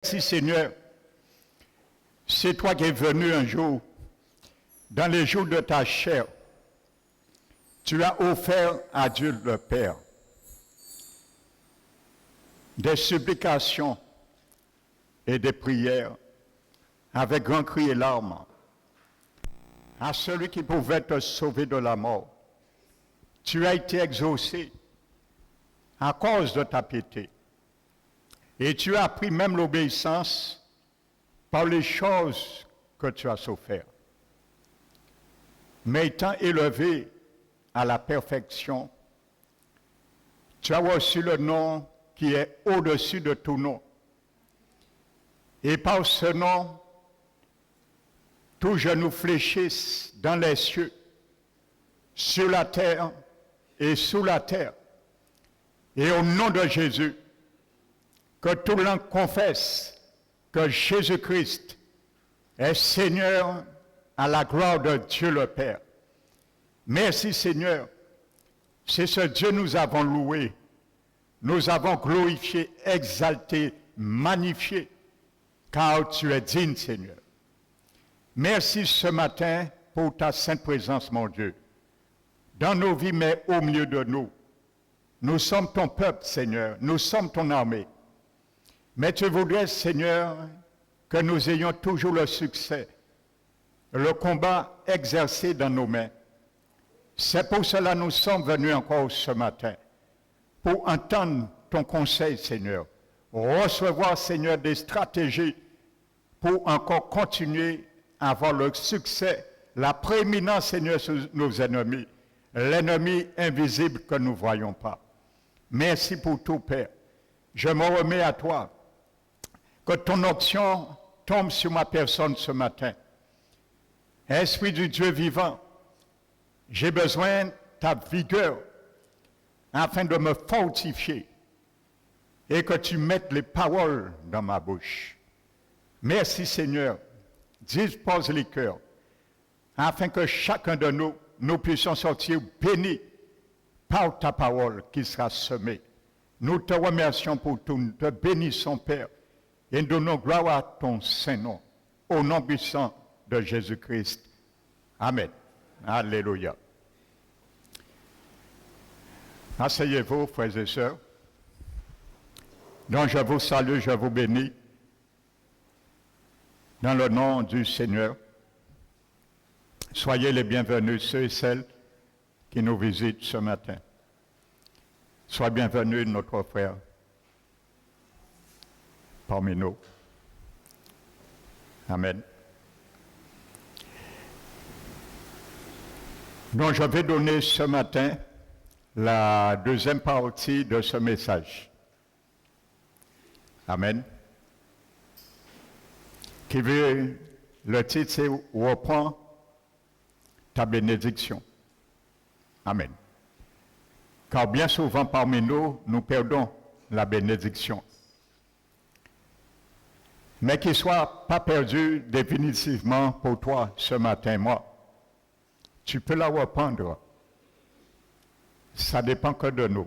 Merci Seigneur, c'est toi qui es venu un jour, dans les jours de ta chair, tu as offert à Dieu le Père des supplications et des prières avec grand cri et larmes à celui qui pouvait te sauver de la mort. Tu as été exaucé à cause de ta piété. Et tu as appris même l'obéissance par les choses que tu as souffert. Mais étant élevé à la perfection, tu as reçu le nom qui est au-dessus de tout nom. Et par ce nom, tout genou fléchisse dans les cieux, sur la terre et sous la terre. Et au nom de Jésus, que tout le monde confesse que Jésus-Christ est Seigneur à la gloire de Dieu le Père. Merci Seigneur, c'est ce Dieu nous avons loué, nous avons glorifié, exalté, magnifié, car tu es digne Seigneur. Merci ce matin pour ta sainte présence mon Dieu, dans nos vies mais au milieu de nous. Nous sommes ton peuple Seigneur, nous sommes ton armée. Mais tu voudrais, Seigneur, que nous ayons toujours le succès, le combat exercé dans nos mains. C'est pour cela que nous sommes venus encore ce matin, pour entendre ton conseil, Seigneur, recevoir, Seigneur, des stratégies pour encore continuer à avoir le succès, la prééminence, Seigneur, sur nos ennemis, l'ennemi invisible que nous ne voyons pas. Merci pour tout, Père. Je me remets à toi. Que ton onction tombe sur ma personne ce matin. Esprit du Dieu vivant, j'ai besoin de ta vigueur afin de me fortifier et que tu mettes les paroles dans ma bouche. Merci Seigneur, dispose les cœurs afin que chacun de nous puissions sortir bénis par ta parole qui sera semée. Nous te remercions pour tout, nous te bénissons Père. Et nous donnons gloire à ton Saint-Nom, au nom puissant de Jésus-Christ. Amen. Alléluia. Asseyez-vous, frères et sœurs. Donc je vous salue, je vous bénis. Dans le nom du Seigneur. Soyez les bienvenus, ceux et celles qui nous visitent ce matin. Sois bienvenus, notre frère, parmi nous. Amen. Donc je vais donner ce matin la deuxième partie de ce message. Amen. Qui veut, le titre c'est « Reprends ta bénédiction ». Amen. Car bien souvent parmi nous, nous perdons la bénédiction. Mais qu'il ne soit pas perdu définitivement pour toi ce matin, moi. Tu peux la reprendre. Ça dépend que de nous.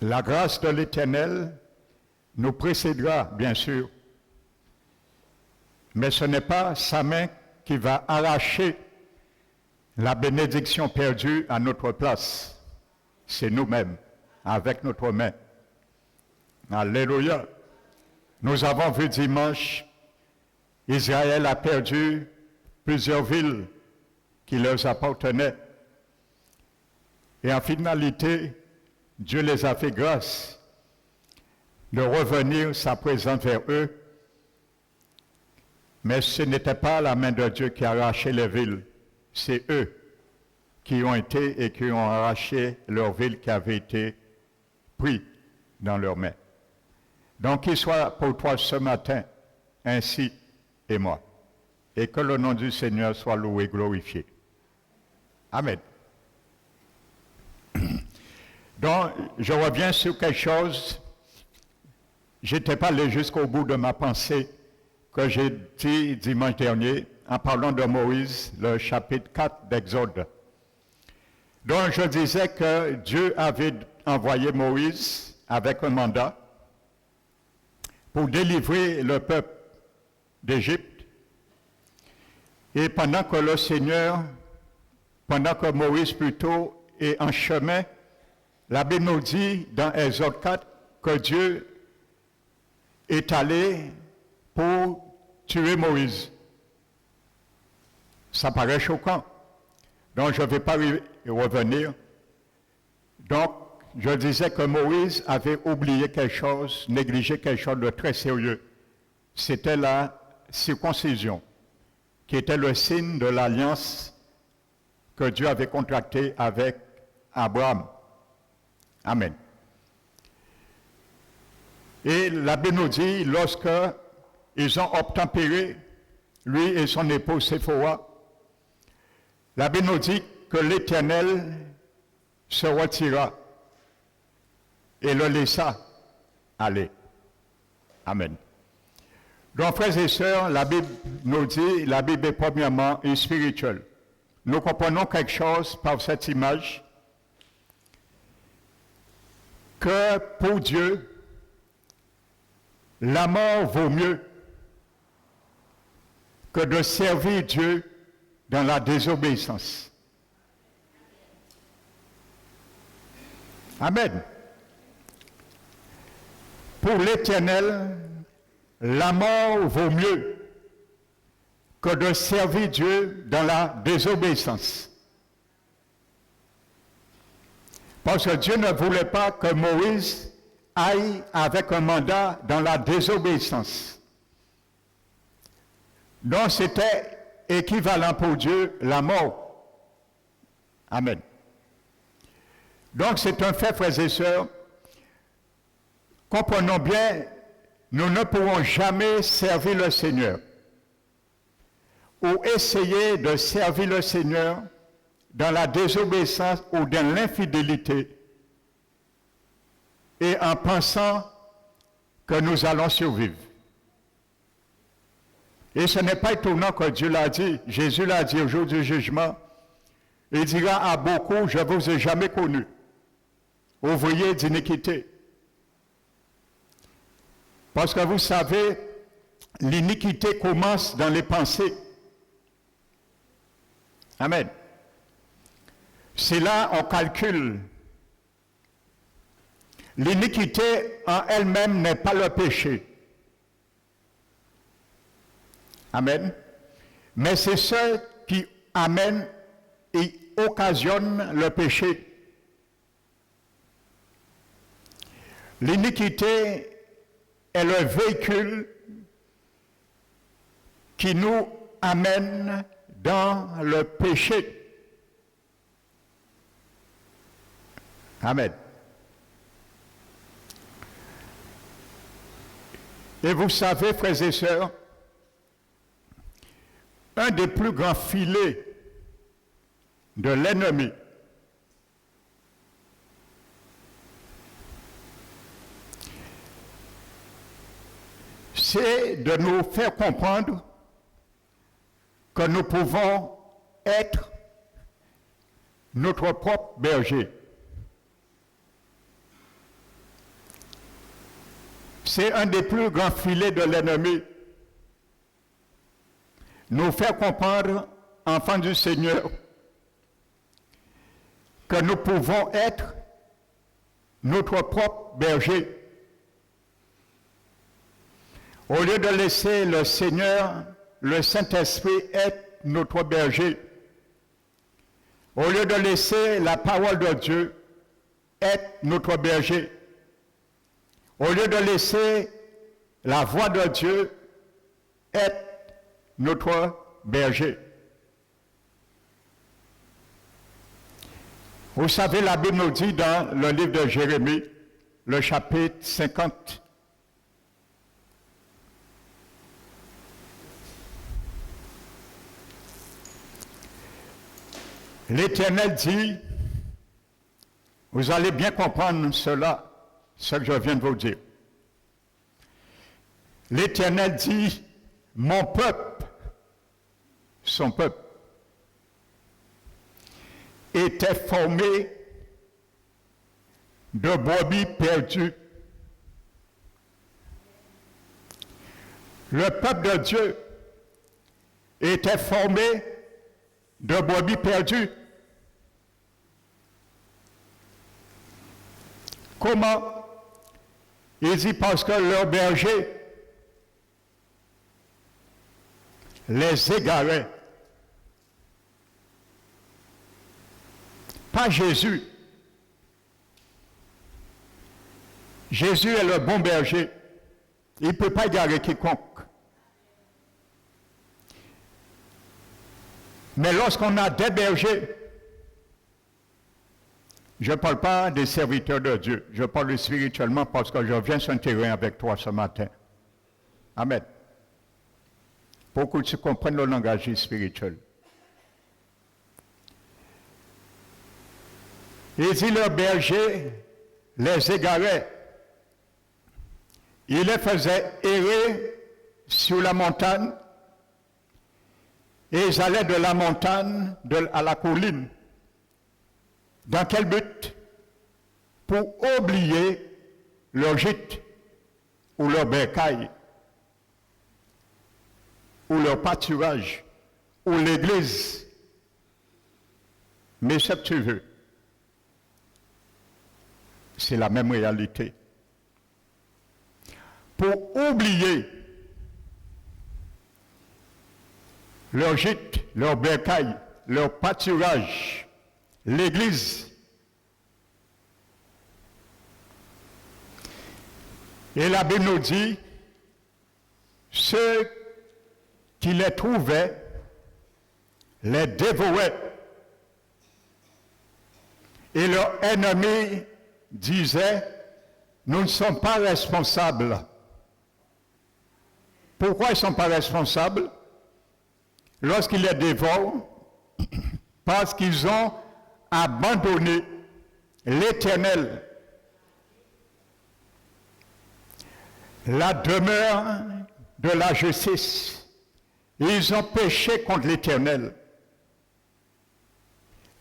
La grâce de l'Éternel nous précédera, bien sûr. Mais ce n'est pas sa main qui va arracher la bénédiction perdue à notre place. C'est nous-mêmes, avec notre main. Alléluia. Nous avons vu dimanche, Israël a perdu plusieurs villes qui leur appartenaient. Et en finalité, Dieu les a fait grâce de revenir sa présence vers eux. Mais ce n'était pas la main de Dieu qui a arraché les villes. C'est eux qui ont été et qui ont arraché leurs villes qui avaient été prises dans leurs mains. Donc, qu'il soit pour toi ce matin, ainsi et moi. Et que le nom du Seigneur soit loué et glorifié. Amen. Donc, je reviens sur quelque chose. Je n'étais pas allé jusqu'au bout de ma pensée que j'ai dit dimanche dernier en parlant de Moïse, le chapitre 4 d'Exode. Donc, je disais que Dieu avait envoyé Moïse avec un mandat pour délivrer le peuple d'Égypte. Et pendant que Moïse plutôt est en chemin, la Bible nous dit dans Exode 4 que Dieu est allé pour tuer Moïse. Ça paraît choquant. Donc je ne vais pas y revenir. Donc je disais que Moïse avait oublié quelque chose, négligé quelque chose de très sérieux. C'était la circoncision, qui était le signe de l'alliance que Dieu avait contractée avec Abraham. Amen. Et la Bible nous dit, lorsque ils ont obtempéré, lui et son épouse Séphora, la Bible nous dit que l'Éternel se retira et le laissa aller. Amen. Donc, frères et sœurs, la Bible nous dit, la Bible est premièrement spirituelle. Nous comprenons quelque chose par cette image, que pour Dieu, la mort vaut mieux que de servir Dieu dans la désobéissance. Amen. Pour l'Éternel, la mort vaut mieux que de servir Dieu dans la désobéissance. Parce que Dieu ne voulait pas que Moïse aille avec un mandat dans la désobéissance. Donc c'était équivalent pour Dieu la mort. Amen. Donc c'est un fait, frères et sœurs. Comprenons bien, nous ne pourrons jamais servir le Seigneur ou essayer de servir le Seigneur dans la désobéissance ou dans l'infidélité et en pensant que nous allons survivre. Et ce n'est pas étonnant que Dieu l'a dit, Jésus l'a dit au jour du jugement, il dira à beaucoup, je ne vous ai jamais connu, ouvriers d'iniquité. Parce que vous savez, l'iniquité commence dans les pensées. Amen. C'est là on calcule. L'iniquité en elle-même n'est pas le péché. Amen. Mais c'est ce qui amène et occasionne le péché. L'iniquité est le véhicule qui nous amène dans le péché. Amen. Et vous savez, frères et sœurs, un des plus grands filets de l'ennemi, c'est de nous faire comprendre que nous pouvons être notre propre berger. C'est un des plus grands filets de l'ennemi. Nous faire comprendre, enfants du Seigneur, que nous pouvons être notre propre berger. Au lieu de laisser le Seigneur, le Saint-Esprit être notre berger, au lieu de laisser la parole de Dieu être notre berger, au lieu de laisser la voix de Dieu être notre berger. Vous savez, la Bible nous dit dans le livre de Jérémie, le chapitre 50, l'Éternel dit, vous allez bien comprendre cela, ce que je viens de vous dire. L'Éternel dit, mon peuple, son peuple, était formé de brebis perdues. le peuple de Dieu était formé de brebis perdues. Comment? Il dit parce que leurs bergers les égaraient. Pas Jésus. Jésus est le bon berger. Il ne peut pas égarer quiconque. Mais lorsqu'on a des bergers, je ne parle pas des serviteurs de Dieu, je parle spirituellement parce que je viens sur un terrain avec toi ce matin. Amen. Pour que tu comprennes le langage spirituel. Il dit le berger les égarait. Il les faisait errer sur la montagne et ils allaient de la montagne à la colline. Dans quel but? Pour oublier leur gîte ou leur bercail ou leur pâturage ou l'église. Mais ce que tu veux, c'est la même réalité. Pour oublier leur gîte, leur bercail, leur pâturage, l'église. Et la Bible nous dit, ceux qui les trouvaient les dévoraient. Et leur ennemi disait, nous ne sommes pas responsables. Pourquoi ils ne sont pas responsables? Lorsqu'ils les dévorent, parce qu'ils ont abandonné l'Éternel, la demeure de la justice. Ils ont péché contre l'Éternel.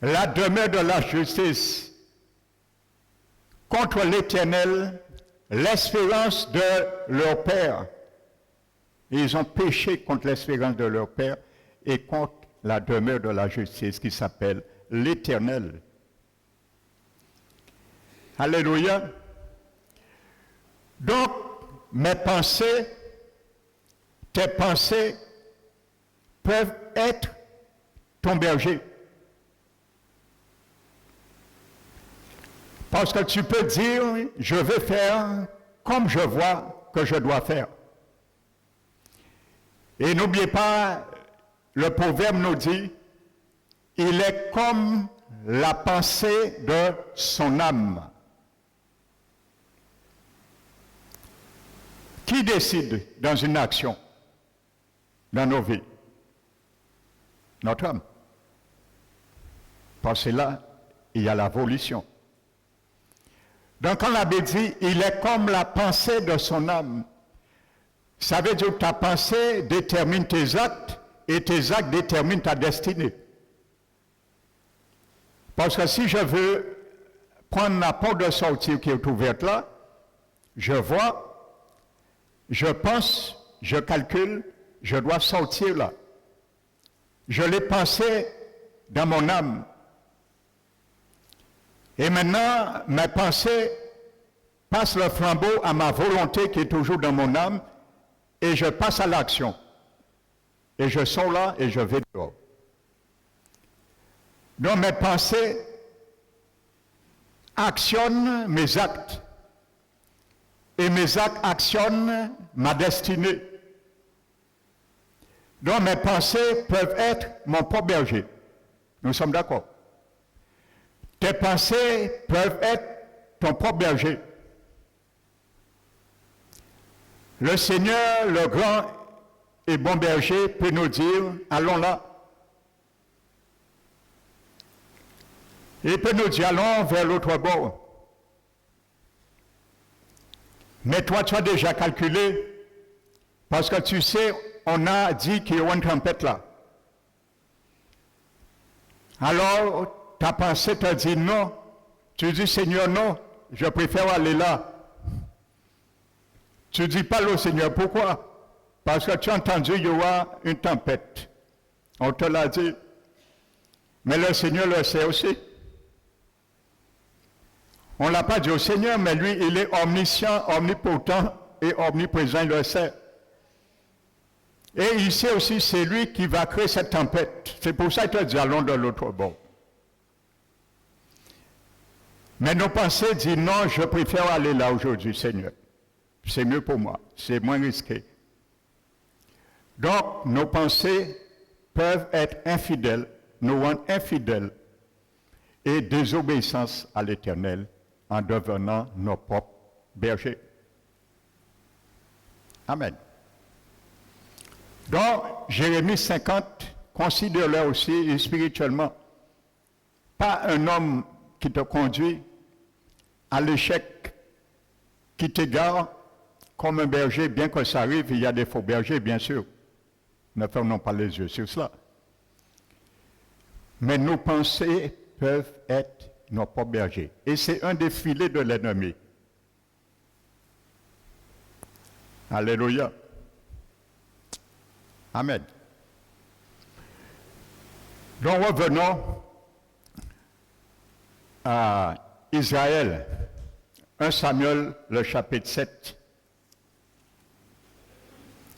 La demeure de la justice contre l'Éternel, l'espérance de leur Père. Ils ont péché contre l'espérance de leur Père et contre la demeure de la justice qui s'appelle l'Éternel. Alléluia. Donc, mes pensées, tes pensées peuvent être ton berger. Parce que tu peux dire, je veux faire comme je vois que je dois faire. Et n'oubliez pas, le proverbe nous dit, il est comme la pensée de son âme. Qui décide dans une action, dans nos vies? Notre âme. Parce que là, il y a la volition. Donc quand la Bible dit, il est comme la pensée de son âme, ça veut dire que ta pensée détermine tes actes et tes actes déterminent ta destinée. Parce que si je veux prendre la porte de sortie qui est ouverte là, je vois, je pense, je calcule, je dois sortir là. Je l'ai pensé dans mon âme. Et maintenant, mes pensées passent le flambeau à ma volonté qui est toujours dans mon âme et je passe à l'action. Et je sors là et je vais dehors. Donc mes pensées actionnent mes actes. Et mes actes actionnent ma destinée. Donc mes pensées peuvent être mon propre berger. Nous sommes d'accord. Tes pensées peuvent être ton propre berger. Le Seigneur, le grand et bon berger, peut nous dire, allons là. Il peut nous dire, allons vers l'autre bord. Mais toi, tu as déjà calculé, parce que tu sais, on a dit qu'il y a une tempête là. Alors, ta pensée t'a dit non. Tu dis, Seigneur, non, je préfère aller là. Tu dis pas au Seigneur, pourquoi? Parce que tu as entendu, il y aura une tempête. On te l'a dit. Mais le Seigneur le sait aussi. On ne l'a pas dit au Seigneur, mais lui, il est omniscient, omnipotent et omniprésent, il le sait. Et il sait aussi, c'est lui qui va créer cette tempête. C'est pour ça qu'il te dit, allons de l'autre bord. Mais nos pensées disent, non, je préfère aller là aujourd'hui, Seigneur. C'est mieux pour moi, c'est moins risqué. Donc, nos pensées peuvent être infidèles, nous rendre infidèles et désobéissance à l'Éternel en devenant nos propres bergers. Amen. Donc, Jérémie 50, considère-le aussi spirituellement. Pas un homme qui te conduit à l'échec, qui t'égare comme un berger, bien que ça arrive, il y a des faux bergers, bien sûr. Ne fermons pas les yeux sur cela. Mais nos pensées peuvent être nos propres bergers. Et c'est un des filets de l'ennemi. Alléluia. Amen. Donc revenons à Israël. 1 Samuel, le chapitre 7.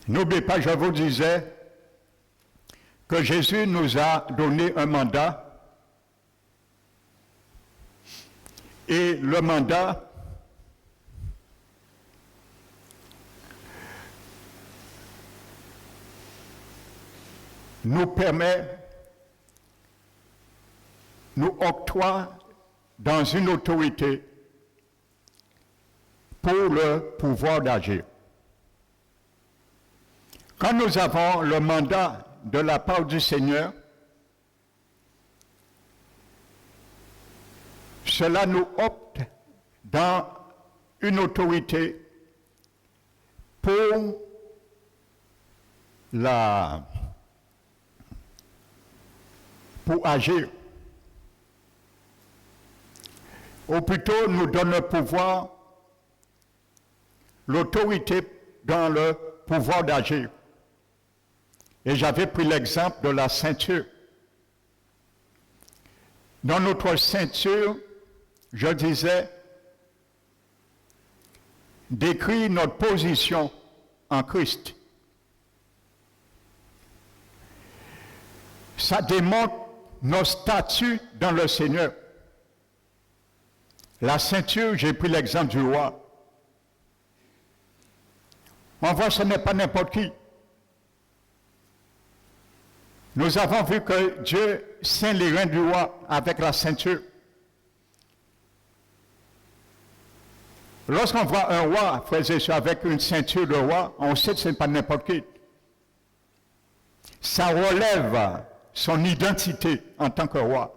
N'oubliez pas, je vous disais que Jésus nous a donné un mandat. Et le mandat nous permet, nous octroie dans une autorité pour le pouvoir d'agir. Quand nous avons le mandat de la part du Seigneur, cela nous opte dans une autorité pour agir. Ou plutôt nous donne le pouvoir, l'autorité dans le pouvoir d'agir. Et j'avais pris l'exemple de la ceinture. Dans notre ceinture, je disais, décrit notre position en Christ. Ça démontre nos statuts dans le Seigneur. La ceinture, j'ai pris l'exemple du roi. On voit que ce n'est pas n'importe qui. Nous avons vu que Dieu ceint les reins du roi avec la ceinture. Lorsqu'on voit un roi, frères et sœurs, avec une ceinture de roi, on sait que ce n'est pas n'importe qui. Ça relève son identité en tant que roi,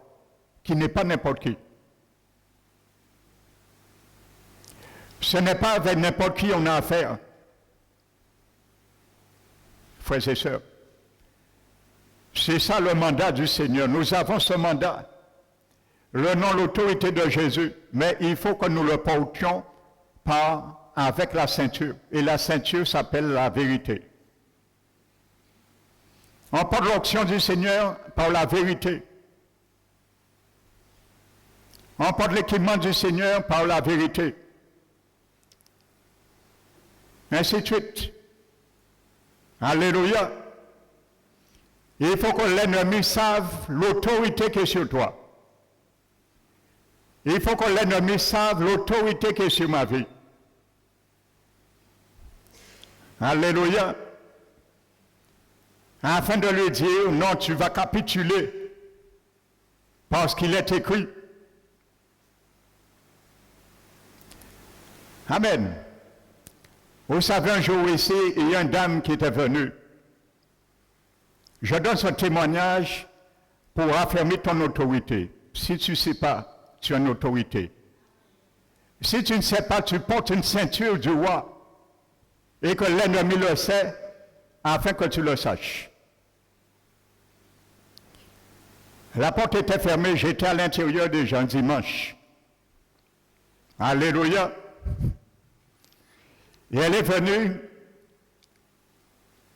qui n'est pas n'importe qui. Ce n'est pas avec n'importe qui on a affaire, frères et sœurs. C'est ça le mandat du Seigneur. Nous avons ce mandat, le nom, l'autorité de Jésus, mais il faut que nous le portions avec la ceinture. Et la ceinture s'appelle la vérité. On porte l'onction du Seigneur par la vérité. On porte l'équipement du Seigneur par la vérité. Ainsi de suite. Alléluia. Il faut que l'ennemi sache l'autorité qui est sur toi. Il faut que l'ennemi sache l'autorité qui est sur ma vie. Alléluia. Afin de lui dire, non, tu vas capituler. Parce qu'il est écrit. Amen. Vous savez, un jour ici, il y a une dame qui était venue. Je donne ce témoignage pour affirmer ton autorité. Si tu ne sais pas, tu as une autorité. Si tu ne sais pas, tu portes une ceinture du roi et que l'ennemi le sait afin que tu le saches. La porte était fermée, j'étais à l'intérieur déjà un dimanche. Alléluia. Et elle est venue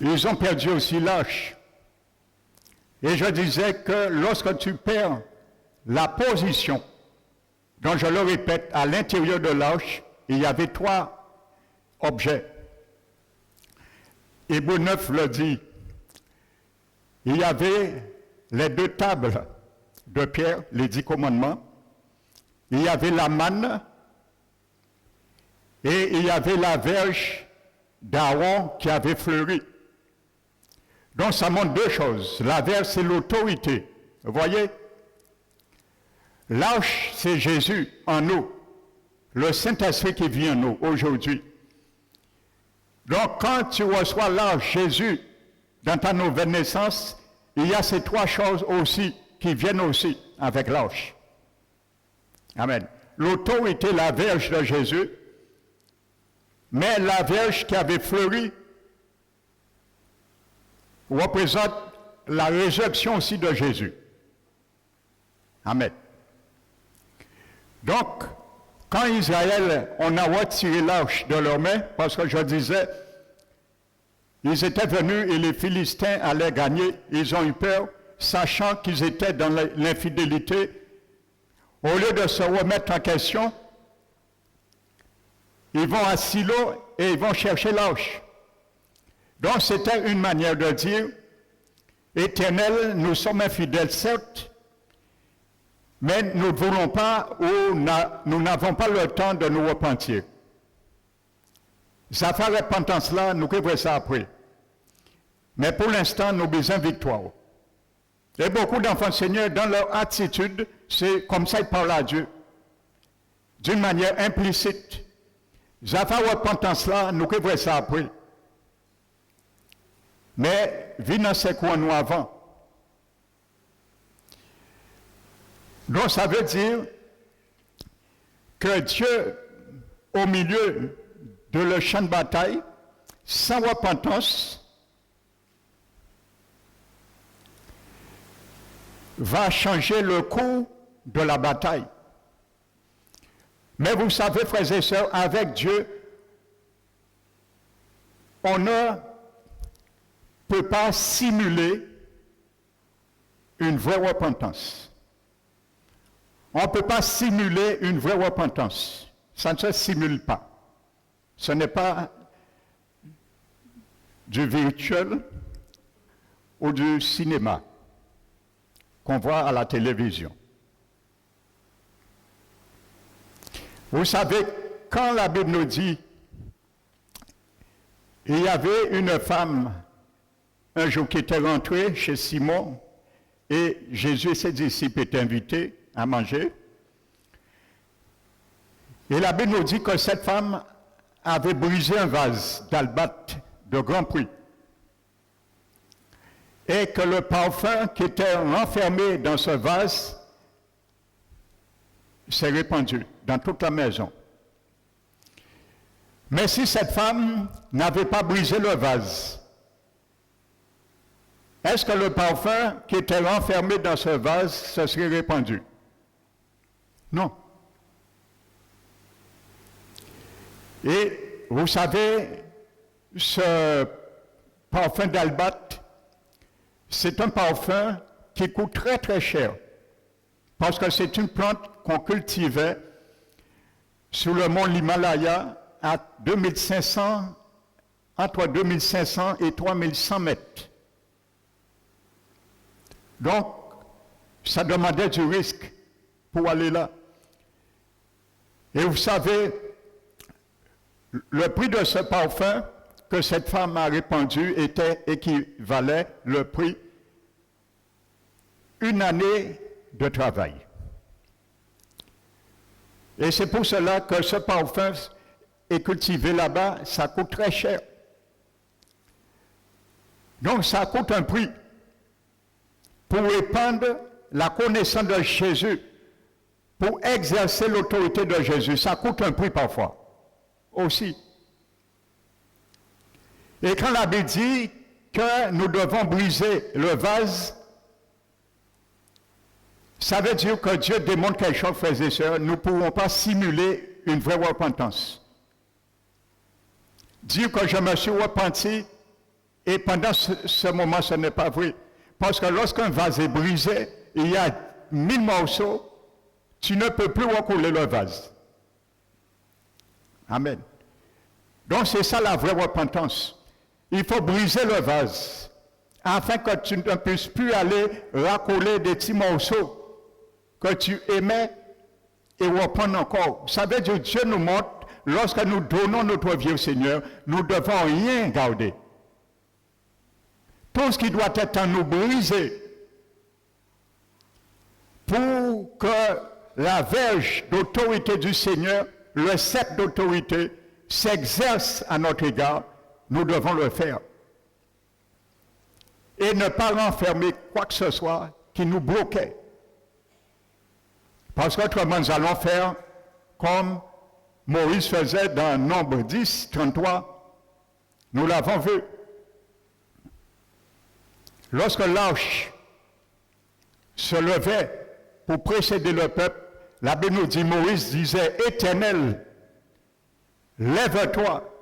ils ont perdu aussi l'âge. Et je disais que lorsque tu perds la position, donc je le répète, à l'intérieur de l'arche, il y avait 3 objets. Hébreux 9 le dit. Il y avait les 2 tables de pierre, les 10 commandements. Il y avait la manne et il y avait la verge d'Aaron qui avait fleuri. Donc ça montre 2 choses. La verge, c'est l'autorité. Vous voyez? L'arche, c'est Jésus en nous. Le Saint-Esprit qui vit en nous aujourd'hui. Donc quand tu reçois l'arche Jésus dans ta nouvelle naissance, il y a ces 3 choses aussi qui viennent aussi avec l'arche. Amen. L'autorité, la verge de Jésus, mais la verge qui avait fleuri représente la résurrection aussi de Jésus. Amen. Donc, quand Israël, on a retiré l'arche de leurs mains, parce que je disais, ils étaient venus et les Philistins allaient gagner, ils ont eu peur, sachant qu'ils étaient dans l'infidélité. Au lieu de se remettre en question, ils vont à Silo et ils vont chercher l'arche. Donc c'était une manière de dire, Éternel, nous sommes infidèles certes, mais nous ne voulons pas ou nous n'avons pas le temps de nous repentir. Ça fait repentance là, nous verrons ça après. Mais pour l'instant, nous besoin de victoire. Et beaucoup d'enfants Seigneur, dans leur attitude, c'est comme ça ils parlent à Dieu. D'une manière implicite. Ça fait repentance là, nous verrons ça après. Mais, venez c'est quoi nous avant. Donc, ça veut dire que Dieu, au milieu de le champ de bataille, sans repentance, va changer le cours de la bataille. Mais vous savez, frères et sœurs, avec Dieu, on ne peut pas simuler une vraie repentance. On ne peut pas simuler une vraie repentance. Ça ne se simule pas. Ce n'est pas du virtuel ou du cinéma qu'on voit à la télévision. Vous savez, quand la Bible nous dit, il y avait une femme un jour qui était rentrée chez Simon et Jésus et ses disciples étaient invités à manger. Et la Bible nous dit que cette femme avait brisé un vase d'albâtre de grand prix et que le parfum qui était renfermé dans ce vase s'est répandu dans toute la maison. Mais si cette femme n'avait pas brisé le vase, est-ce que le parfum qui était renfermé dans ce vase se serait répandu? Non. Et vous savez, ce parfum d'albâtre, c'est un parfum qui coûte très très cher, parce que c'est une plante qu'on cultivait sur le mont l'Himalaya à 2500, entre 2500 et 3100 mètres. Donc, ça demandait du risque pour aller là. Et vous savez, le prix de ce parfum que cette femme a répandu équivalait le prix une année de travail. Et c'est pour cela que ce parfum est cultivé là-bas, ça coûte très cher. Donc ça coûte un prix pour répandre la connaissance de Jésus, pour exercer l'autorité de Jésus. Ça coûte un prix parfois aussi. Et quand la Bible dit que nous devons briser le vase, ça veut dire que Dieu démontre quelque chose, frères et sœurs. Nous ne pouvons pas simuler une vraie repentance. Dire que je me suis repenti Et pendant ce moment, ce n'est pas vrai. Parce que lorsqu'un vase est brisé, il y a 1000 morceaux, tu ne peux plus recoller le vase. Amen. Donc c'est ça la vraie repentance. Il faut briser le vase afin que tu ne puisses plus aller racoler des petits morceaux que tu aimais et reprendre encore. Vous savez, Dieu nous montre, lorsque nous donnons notre vie au Seigneur, nous ne devons rien garder. Tout ce qui doit être en nous brisé pour que la verge d'autorité du Seigneur, le sceptre d'autorité, s'exerce à notre égard, nous devons le faire. Et ne pas renfermer quoi que ce soit qui nous bloquait. Parce qu'autrement, nous allons faire comme Moïse faisait dans Nombre 10, 33. Nous l'avons vu. Lorsque l'arche se levait pour précéder le peuple, la Bible nous dit, Moïse disait, Éternel, lève-toi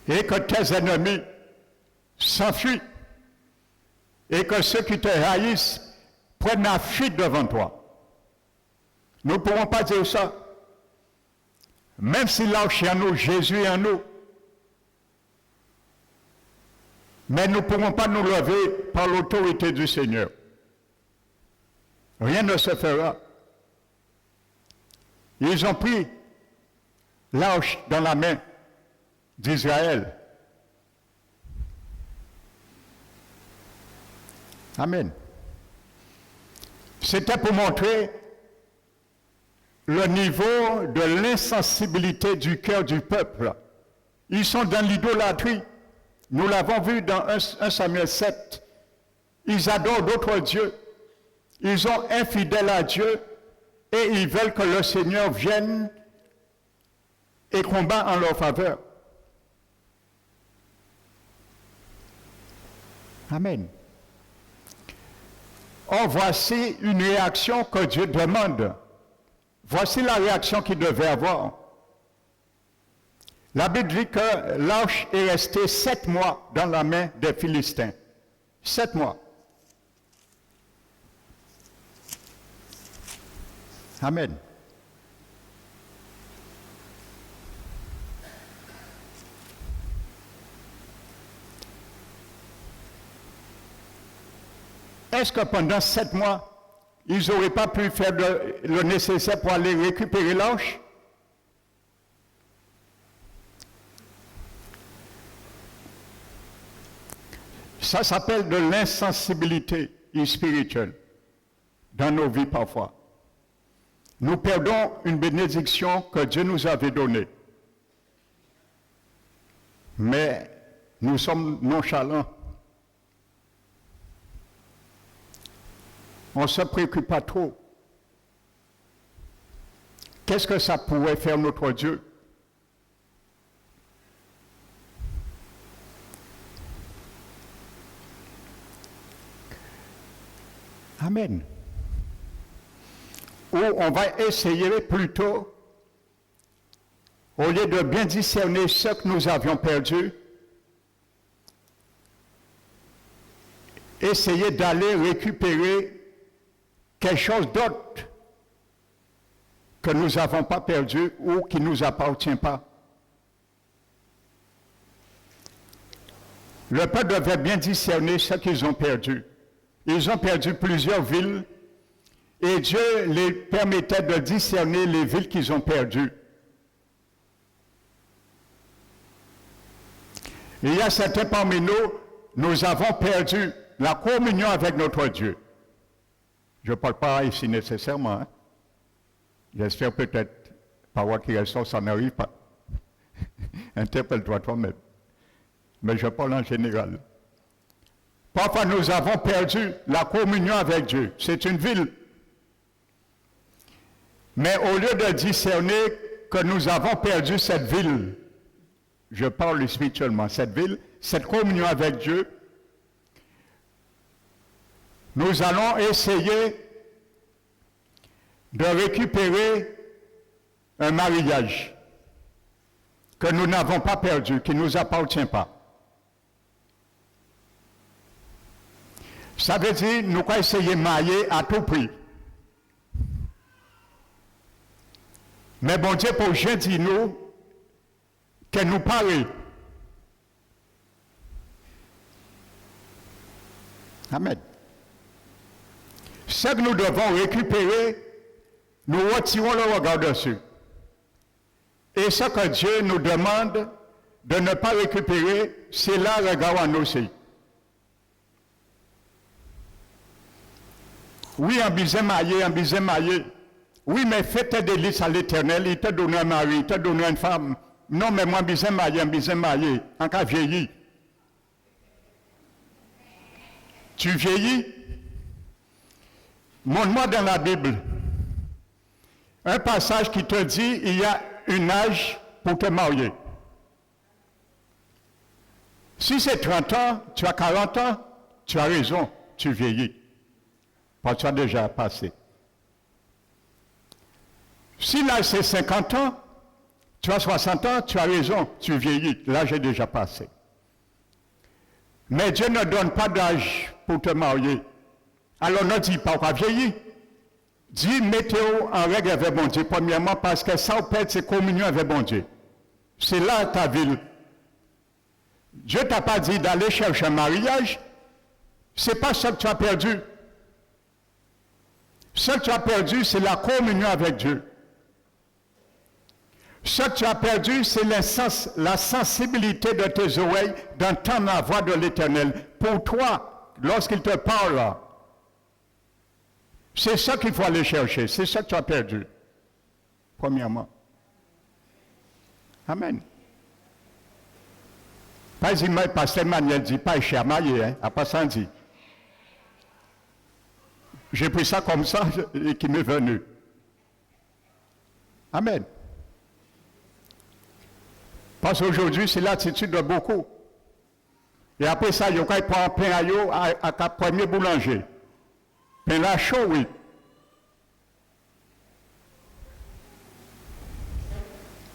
et que tes ennemis s'enfuient et que ceux qui te haïssent prennent la fuite devant toi. Nous ne pourrons pas dire ça. Même si l'arche est en nous, Jésus est en nous. Mais nous ne pourrons pas nous lever par l'autorité du Seigneur. Rien ne se fera. Ils ont pris l'arche dans la main d'Israël. Amen. C'était pour montrer le niveau de l'insensibilité du cœur du peuple. Ils sont dans l'idolâtrie. Nous l'avons vu dans 1 Samuel 7. Ils adorent d'autres dieux. Ils sont infidèles à Dieu et ils veulent que le Seigneur vienne et combat en leur faveur. Amen. Or, voici une réaction que Dieu demande. Voici la réaction qu'il devait avoir. La Bible dit que l'arche est restée 7 mois dans la main des Philistins. 7 mois. Amen. Est-ce que pendant 7 mois, ils n'auraient pas pu faire le nécessaire pour aller récupérer l'arche? Ça s'appelle de l'insensibilité spirituelle dans nos vies parfois. Nous perdons une bénédiction que Dieu nous avait donnée. Mais nous sommes nonchalants. On ne se préoccupe pas trop. Qu'est-ce que ça pourrait faire notre Dieu? Amen. Ou on va essayer plutôt, au lieu de bien discerner ce que nous avions perdu, essayer d'aller récupérer quelque chose d'autre que nous n'avons pas perdu ou qui ne nous appartient pas. Le peuple devait bien discerner ce qu'ils ont perdu. Ils ont perdu plusieurs villes et Dieu les permettait de discerner les villes qu'ils ont perdues. Il y a certains parmi nous, nous avons perdu la communion avec notre Dieu. Je ne parle pas ici nécessairement. Hein? J'espère peut-être, par quoi qu'il reste, ça n'arrive pas. Interpelle-toi toi-même. Mais je parle en général. Parfois, nous avons perdu la communion avec Dieu. C'est une ville. Mais au lieu de discerner que nous avons perdu cette ville, je parle spirituellement, cette ville, cette communion avec Dieu, nous allons essayer de récupérer un mariage. que nous n'avons pas perdu, qui ne nous appartient pas. Ça veut dire nous allons essayer de mailler à tout prix. Mais bon Dieu, pour gentil nous, que nous parle. Amen. Ce que nous devons récupérer, nous retirons le regard dessus. Et ce que Dieu nous demande de ne pas récupérer, c'est là le regard en nous aussi. Oui, un baiser maillé, un baiser maillé. Oui, mais fais tes délices à l'Éternel, il te donne un mari, il te donne une femme. Non, mais moi, un baiser maillé, en cas vieilli. Tu vieillis? Montre-moi dans la Bible un passage qui te dit il y a un âge pour te marier. Si c'est 30 ans, tu as 40 ans, tu as raison, tu vieillis. Parce que tu as déjà passé. Si l'âge c'est 50 ans, tu as 60 ans, tu as raison, tu vieillis. L'âge est déjà passé. Mais Dieu ne donne pas d'âge pour te marier. Alors ne dis pas qu'on vieillit. Dis, mettez-vous en règle avec bon Dieu, premièrement, parce que ça, on perd ses communions avec bon Dieu. C'est là ta ville. Dieu t'a pas dit d'aller chercher un mariage. C'est pas ça que tu as perdu. Ce que tu as perdu, c'est la communion avec Dieu. Ce que tu as perdu, c'est la sensibilité de tes oreilles d'entendre la voix de l'Éternel. Pour toi, lorsqu'il te parle, c'est ça qu'il faut aller chercher. C'est ça que tu as perdu. Premièrement. Amen. Pas exemple, pasteur Manuel dit, pas cher marié, hein, à pas ça dit. J'ai pris ça comme ça et qui m'est venu. Amen. Parce qu'aujourd'hui, c'est l'attitude de beaucoup. Et après ça, il y a quand prend pain à premier boulanger. Pain là chaud, oui.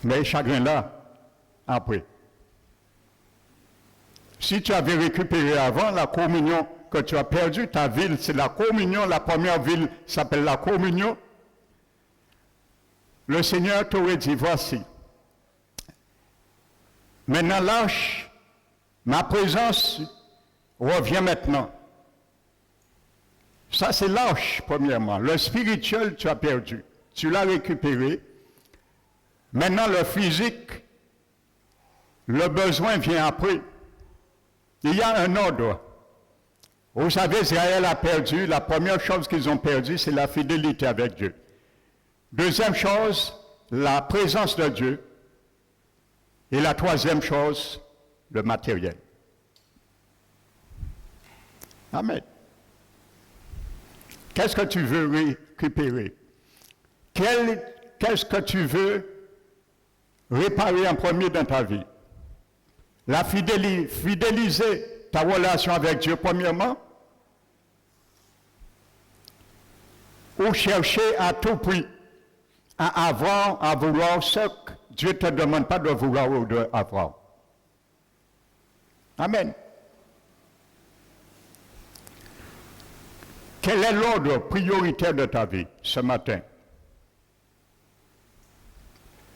Mais chagrin là, après. Si tu avais récupéré avant la communion que tu as perdu, ta ville, c'est la communion, la première ville s'appelle la communion. Le Seigneur t'aurait dit, voici. Maintenant, lâche, ma présence revient maintenant. Ça, c'est lâche, premièrement. Le spirituel, tu as perdu. Tu l'as récupéré. Maintenant, le physique, le besoin vient après. Il y a un ordre. Vous savez, Israël a perdu. La première chose qu'ils ont perdue, c'est la fidélité avec Dieu. Deuxième chose, la présence de Dieu. Et la troisième chose, le matériel. Amen. Qu'est-ce que tu veux récupérer? Qu'est-ce que tu veux réparer en premier dans ta vie? La fidéliser ta relation avec Dieu premièrement? Ou chercher à tout prix à avoir, à vouloir ce que Dieu ne te demande pas de vouloir ou d'avoir. Amen. Quel est l'ordre prioritaire de ta vie ce matin?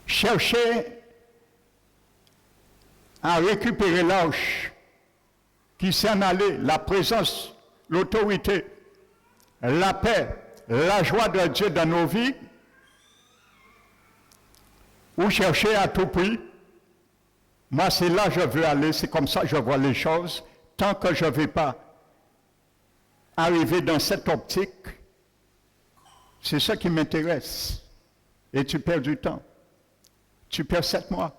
Chercher à récupérer l'âge qui s'en allait, la présence, l'autorité, la paix, la joie de Dieu dans nos vies, ou chercher à tout prix. Moi, c'est là que je veux aller, c'est comme ça que je vois les choses. Tant que je ne vais pas arriver dans cette optique, c'est ça qui m'intéresse. Et tu perds du temps. Tu perds 7 mois.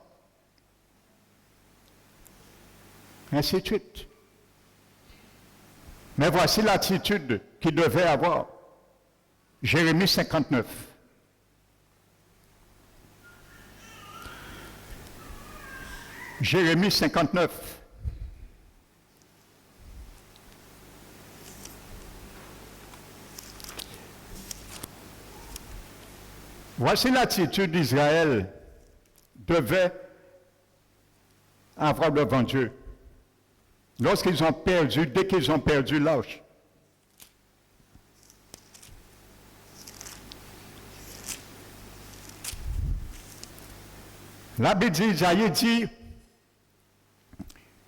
Ainsi de suite. Mais voici l'attitude qu'il devait avoir. Jérémie 59. Jérémie 59. Voici l'attitude d'Israël devait avoir devant Dieu. Lorsqu'ils ont perdu, dès qu'ils ont perdu l'âge. La Bible dit, Isaïe dit,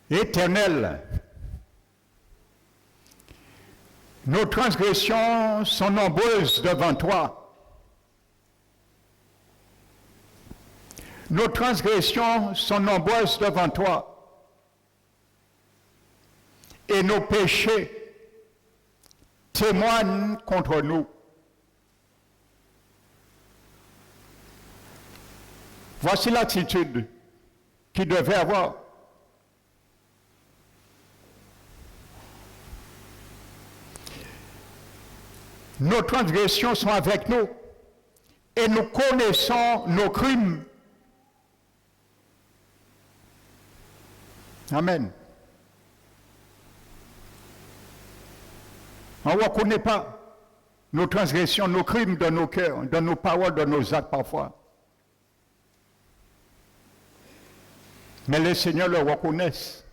Éternel, nos transgressions sont nombreuses devant toi. Nos transgressions sont nombreuses devant toi. Et nos péchés témoignent contre nous. Voici l'attitude qu'il devait avoir. Nos transgressions sont avec nous et nous connaissons nos crimes. Amen. On ne reconnaît pas nos transgressions, nos crimes dans nos cœurs, dans nos paroles, dans nos actes parfois. Mais le Seigneur le reconnaisse.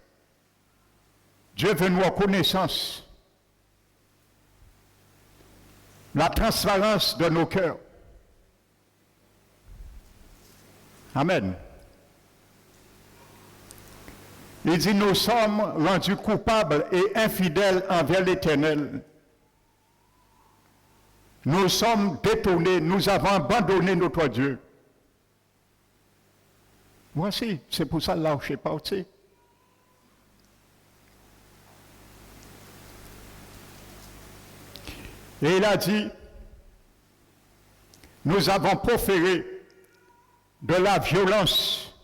Dieu veut une reconnaissance. La transparence de nos cœurs. Amen. Il dit, nous sommes rendus coupables et infidèles envers l'Éternel. Nous sommes détournés, nous avons abandonné notre Dieu. Voici, c'est pour ça que l'arche est parti. Et il a dit, nous avons proféré de la violence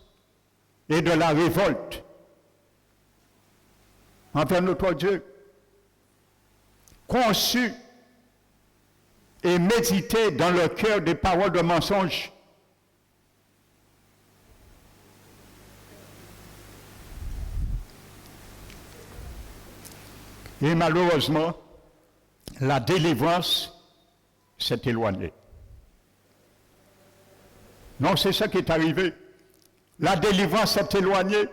et de la révolte envers notre Dieu, conçu et médité dans le cœur des paroles de mensonge. Et malheureusement, la délivrance s'est éloignée. Non, c'est ça qui est arrivé. La délivrance s'est éloignée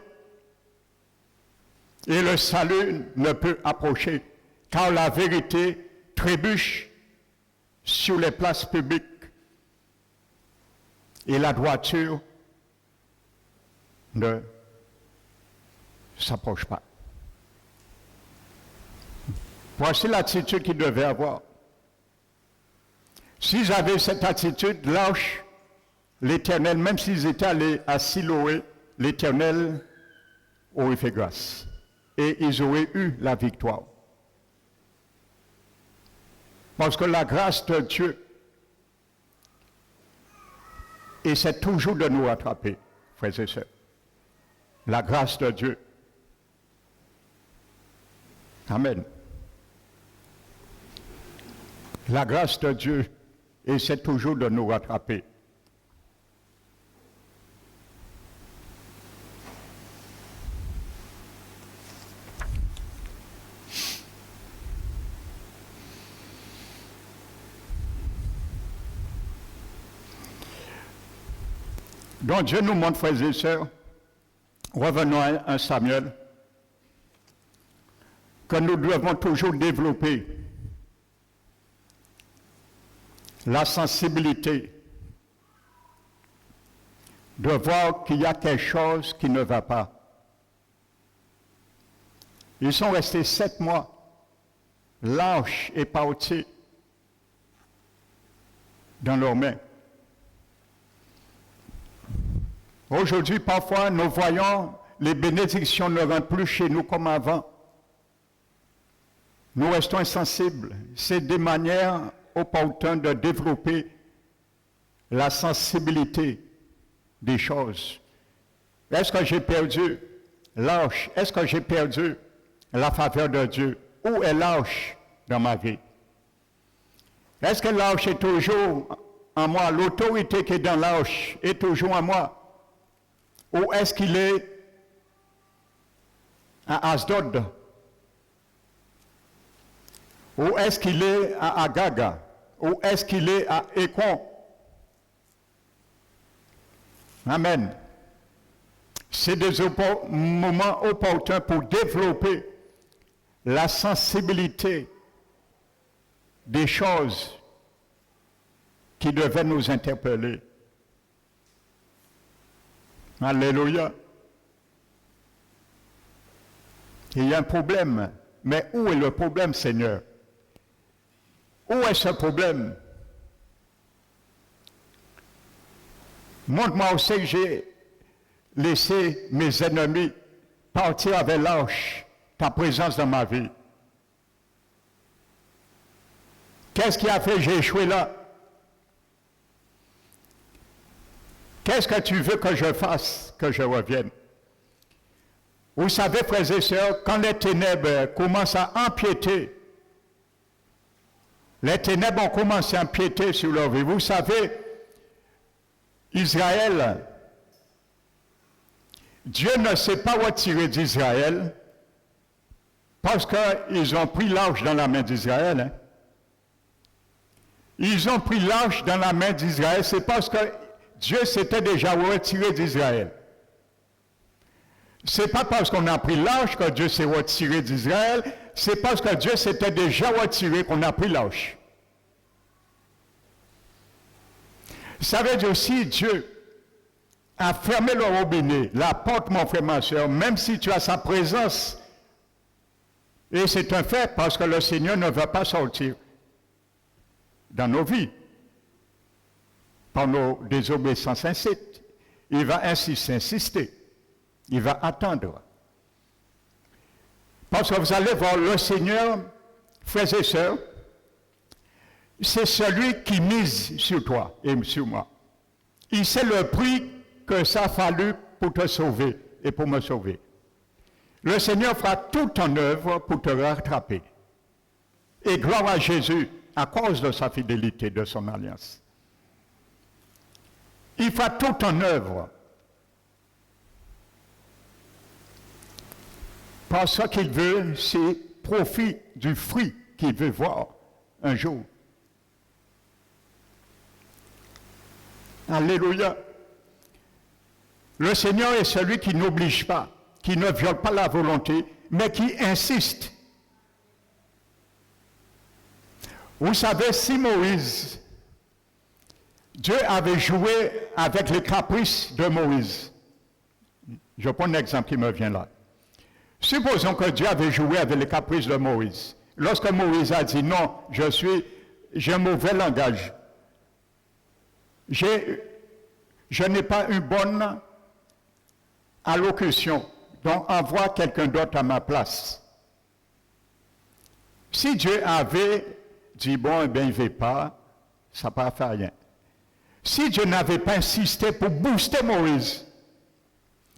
et le salut ne peut approcher, car la vérité trébuche sur les places publiques et la droiture ne s'approche pas. Voici l'attitude qu'ils devaient avoir. S'ils avaient cette attitude lâche, l'Éternel, même s'ils étaient allés à Siloé, l'Éternel aurait fait grâce. Et ils auraient eu la victoire. Parce que la grâce de Dieu essaie toujours de nous rattraper, frères et sœurs. La grâce de Dieu. Amen. La grâce de Dieu essaie toujours de nous rattraper. Donc Dieu nous montre, frères et sœurs, revenons à Samuel, que nous devons toujours développer la sensibilité de voir qu'il y a quelque chose qui ne va pas. Ils sont restés 7 mois. L'arche est partie dans leurs mains. Aujourd'hui, parfois, nous voyons les bénédictions ne rentrent plus chez nous comme avant. Nous restons insensibles. C'est des manières opportunes de développer la sensibilité des choses. Est-ce que j'ai perdu l'arche? Est-ce que j'ai perdu la faveur de Dieu? Où est l'arche dans ma vie? Est-ce que l'arche est toujours en moi? L'autorité qui est dans l'arche est toujours en moi? Ou est-ce qu'il est à Asdod? Ou est-ce qu'il est à Agaga? Ou est-ce qu'il est à Ekron? Amen. c'est des moments opportuns pour développer la sensibilité des choses qui devaient nous interpeller. Alléluia. Il y a un problème. Mais où est le problème, Seigneur? Où est ce problème? Montre-moi aussi que j'ai laissé mes ennemis partir avec lâche ta présence dans ma vie. Qu'est-ce qui a fait que j'ai échoué là? Qu'est-ce que tu veux que je fasse, que je revienne? Vous savez, frères et sœurs, quand les ténèbres commencent à empiéter, les ténèbres ont commencé à empiéter sur leur vie. Vous savez, Israël, Dieu ne s'est pas retiré d'Israël parce qu'ils ont pris l'arche dans la main d'Israël. Hein. Ils ont pris l'arche dans la main d'Israël, c'est parce que Dieu s'était déjà retiré d'Israël. Ce n'est pas parce qu'on a pris l'arche que Dieu s'est retiré d'Israël, c'est parce que Dieu s'était déjà retiré qu'on a pris l'arche. Ça veut dire aussi Dieu a fermé le robinet, la porte, mon frère, ma soeur, même si tu as sa présence. Et c'est un fait parce que le Seigneur ne va pas sortir dans nos vies par nos désobéissances incites. Il va insister. Il va attendre. Parce que vous allez voir, le Seigneur, frères et sœurs, c'est celui qui mise sur toi et sur moi. Il sait le prix que ça a fallu pour te sauver et pour me sauver. Le Seigneur fera tout en œuvre pour te rattraper. Et gloire à Jésus à cause de sa fidélité, de son alliance. Il fera tout en œuvre. Parce qu'il veut, c'est profit du fruit qu'il veut voir un jour. Alléluia. Le Seigneur est celui qui n'oblige pas, qui ne viole pas la volonté, mais qui insiste. Vous savez, si Moïse, Dieu avait joué avec les caprices de Moïse. Je prends un exemple qui me vient là. Supposons que Dieu avait joué avec les caprices de Moïse. Lorsque Moïse a dit non, j'ai un mauvais langage. Je n'ai pas une bonne allocution, donc envoie quelqu'un d'autre à ma place. Si Dieu avait dit bon, eh bien, il ne veut pas, ça n'a pas fait rien. Si Dieu n'avait pas insisté pour booster Moïse,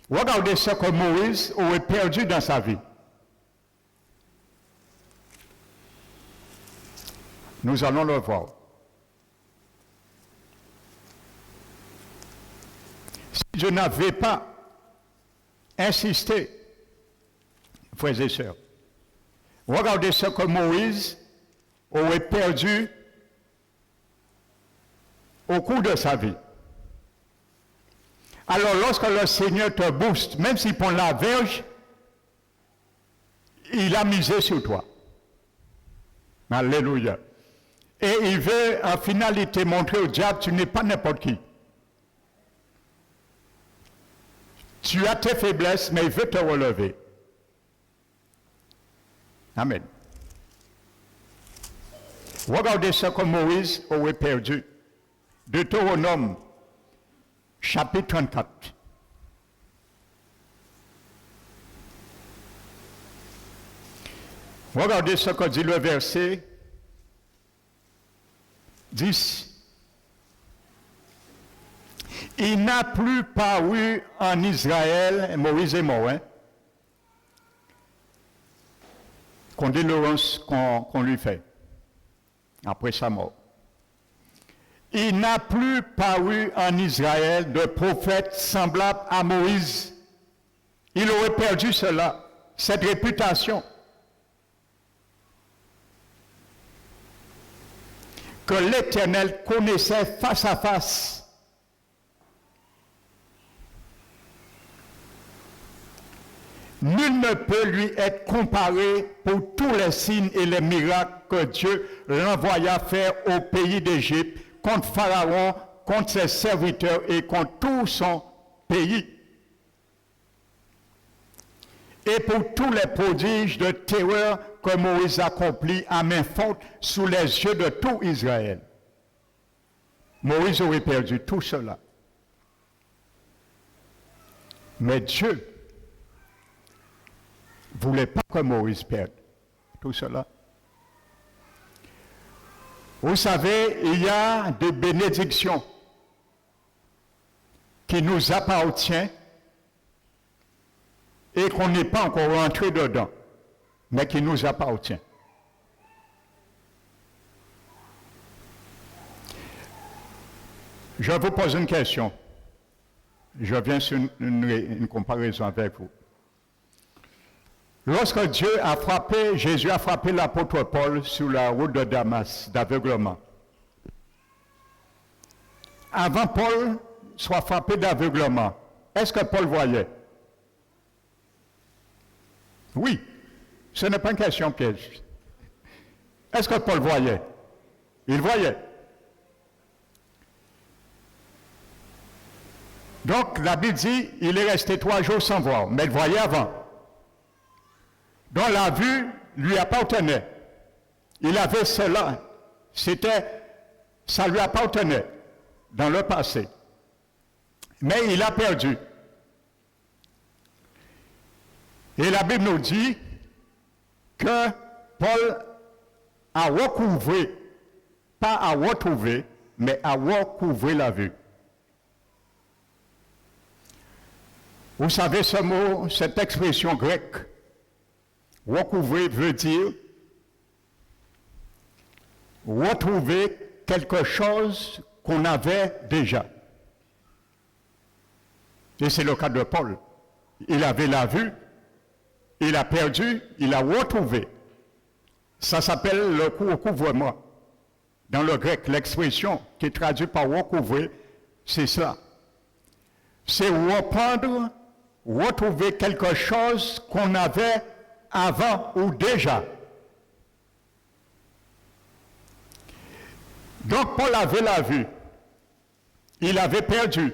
regardez ce que Moïse aurait perdu dans sa vie. Nous allons le voir. Si Dieu n'avait pas insisté, frères et sœurs, regardez ce que Moïse aurait perdu au cours de sa vie. Alors, lorsque le Seigneur te booste, même s'il prend la verge, il a misé sur toi. Alléluia. Et il veut en finalité montrer au diable, tu n'es pas n'importe qui. Tu as tes faiblesses, mais il veut te relever. Amen. Regardez ce que Moïse aurait perdu. Deutéronome, chapitre 34. Regardez ce que dit le verset 10. Il n'a plus paru en Israël, Moïse est mort, hein? Condoléances qu'on lui fait après sa mort. Il n'a plus paru en Israël de prophète semblable à Moïse. Il aurait perdu cela, cette réputation. Que l'Éternel connaissait face à face. Nul ne peut lui être comparé pour tous les signes et les miracles que Dieu l'envoya faire au pays d'Égypte, contre Pharaon, contre ses serviteurs et contre tout son pays. Et pour tous les prodiges de terreur que Moïse accomplit à main forte sous les yeux de tout Israël. Moïse aurait perdu tout cela. Mais Dieu ne voulait pas que Moïse perde tout cela. Vous savez, il y a des bénédictions qui nous appartiennent et qu'on n'est pas encore rentré dedans, mais qui nous appartient. Je vous pose une question. Je viens sur une comparaison avec vous. Lorsque Jésus a frappé l'apôtre Paul sur la route de Damas d'aveuglement, avant Paul soit frappé d'aveuglement, est-ce que Paul voyait? Oui, ce n'est pas une question piège. Est-ce que Paul voyait? Il voyait. Donc la Bible dit, il est resté 3 jours sans voir, mais il voyait avant. Donc la vue lui appartenait. Il avait cela. Ça lui appartenait dans le passé. Mais il a perdu. Et la Bible nous dit que Paul a recouvré, pas à retrouver, mais à recouvrer la vue. Vous savez ce mot, cette expression grecque, recouvrer veut dire retrouver quelque chose qu'on avait déjà. Et c'est le cas de Paul. Il avait la vue, il a perdu, il a retrouvé. Ça s'appelle le recouvrement. Dans le grec, l'expression qui est traduite par recouvrer, c'est ça. C'est reprendre, retrouver quelque chose qu'on avait avant ou déjà. Donc Paul avait la vue. Il avait perdu.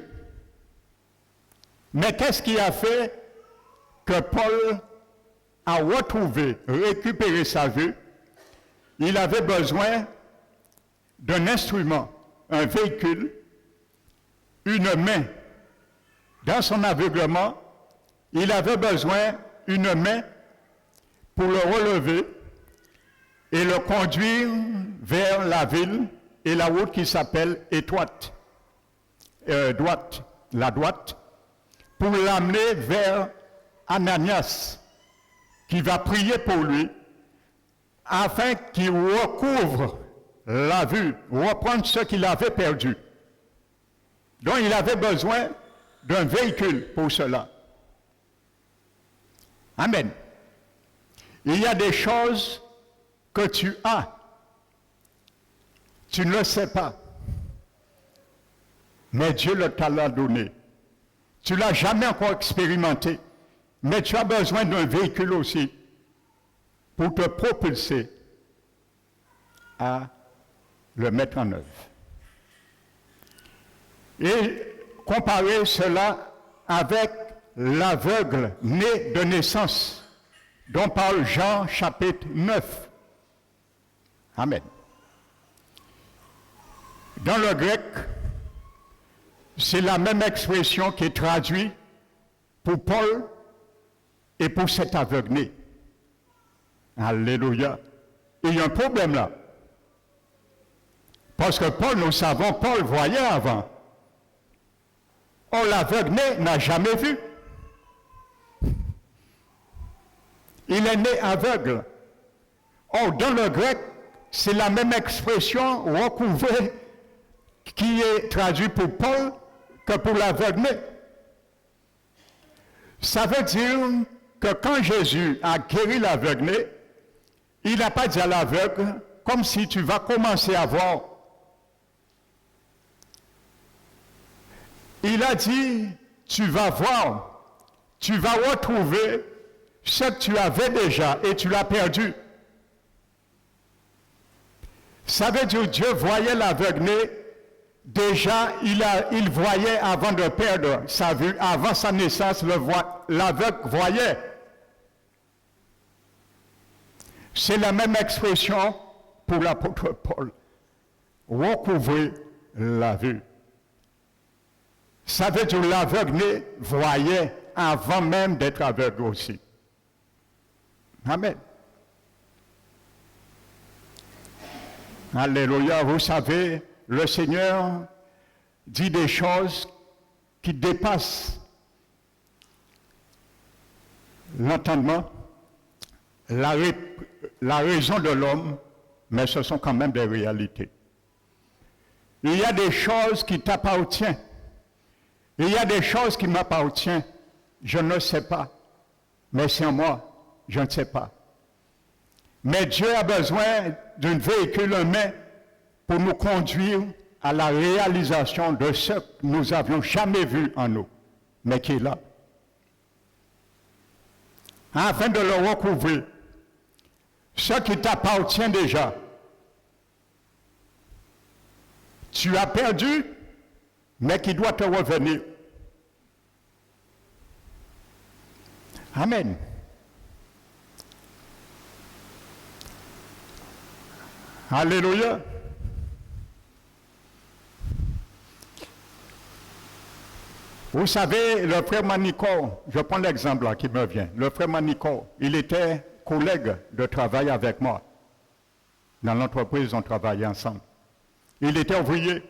Mais qu'est-ce qui a fait que Paul a retrouvé, récupéré sa vue? Il avait besoin d'un instrument, un véhicule, une main. Dans son aveuglement, il avait besoin d'une main pour le relever et le conduire vers la ville et la route qui s'appelle droite, la droite, pour l'amener vers Ananias, qui va prier pour lui, afin qu'il recouvre la vue, reprendre ce qu'il avait perdu. Donc il avait besoin d'un véhicule pour cela. Amen. Il y a des choses que tu as. Tu ne le sais pas. Mais Dieu t'a donné. Tu ne l'as jamais encore expérimenté. Mais tu as besoin d'un véhicule aussi pour te propulser à le mettre en œuvre. Et comparer cela avec l'aveugle né de naissance, dont parle Jean chapitre 9. Amen. Dans le grec, c'est la même expression qui est traduite pour Paul et pour cet aveugle né. Alléluia. Il y a un problème là. Parce que Paul, nous savons, Paul voyait avant. Or, l'aveugle né n'a jamais vu. Il est né aveugle. Or, dans le grec, c'est la même expression recouvrée qui est traduite pour Paul que pour l'aveugle né. Ça veut dire que quand Jésus a guéri l'aveugle né, il n'a pas dit à l'aveugle, comme si tu vas commencer à voir. Il a dit, tu vas voir, tu vas retrouver ce que tu avais déjà et tu l'as perdu. Ça veut dire que Dieu voyait l'aveugle, déjà il voyait avant de perdre sa vue, avant sa naissance, l'aveugle voyait. C'est la même expression pour l'apôtre Paul. Recouvrer la vue. Ça veut dire que l'aveugle voyait avant même d'être aveugle aussi. Amen. Alléluia. Vous savez, le Seigneur dit des choses qui dépassent l'entendement, la raison de l'homme, mais ce sont quand même des réalités. Il y a des choses qui t'appartiennent. Il y a des choses qui m'appartiennent. Je ne sais pas. Mais c'est en moi. Je ne sais pas. Mais Dieu a besoin d'un véhicule humain pour nous conduire à la réalisation de ce que nous n'avions jamais vu en nous, mais qui est là. Afin de le recouvrir. Ce qui t'appartient déjà. Tu as perdu, mais qui doit te revenir. Amen. Alléluia. Vous savez, le frère Manico, je prends l'exemple là qui me vient. Le frère Manico, il était collègue de travail avec moi. Dans l'entreprise, on travaillait ensemble. Il était ouvrier.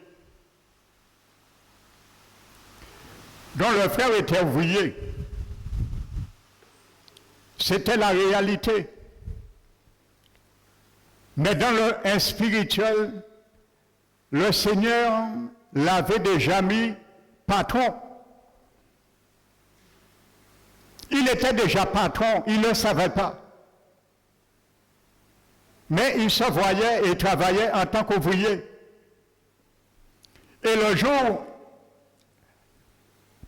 Donc le frère était ouvrier. C'était la réalité. Mais dans le spirituel, le Seigneur l'avait déjà mis patron. Il était déjà patron, il ne le savait pas. Mais il se voyait et travaillait en tant qu'ouvrier. Et le jour,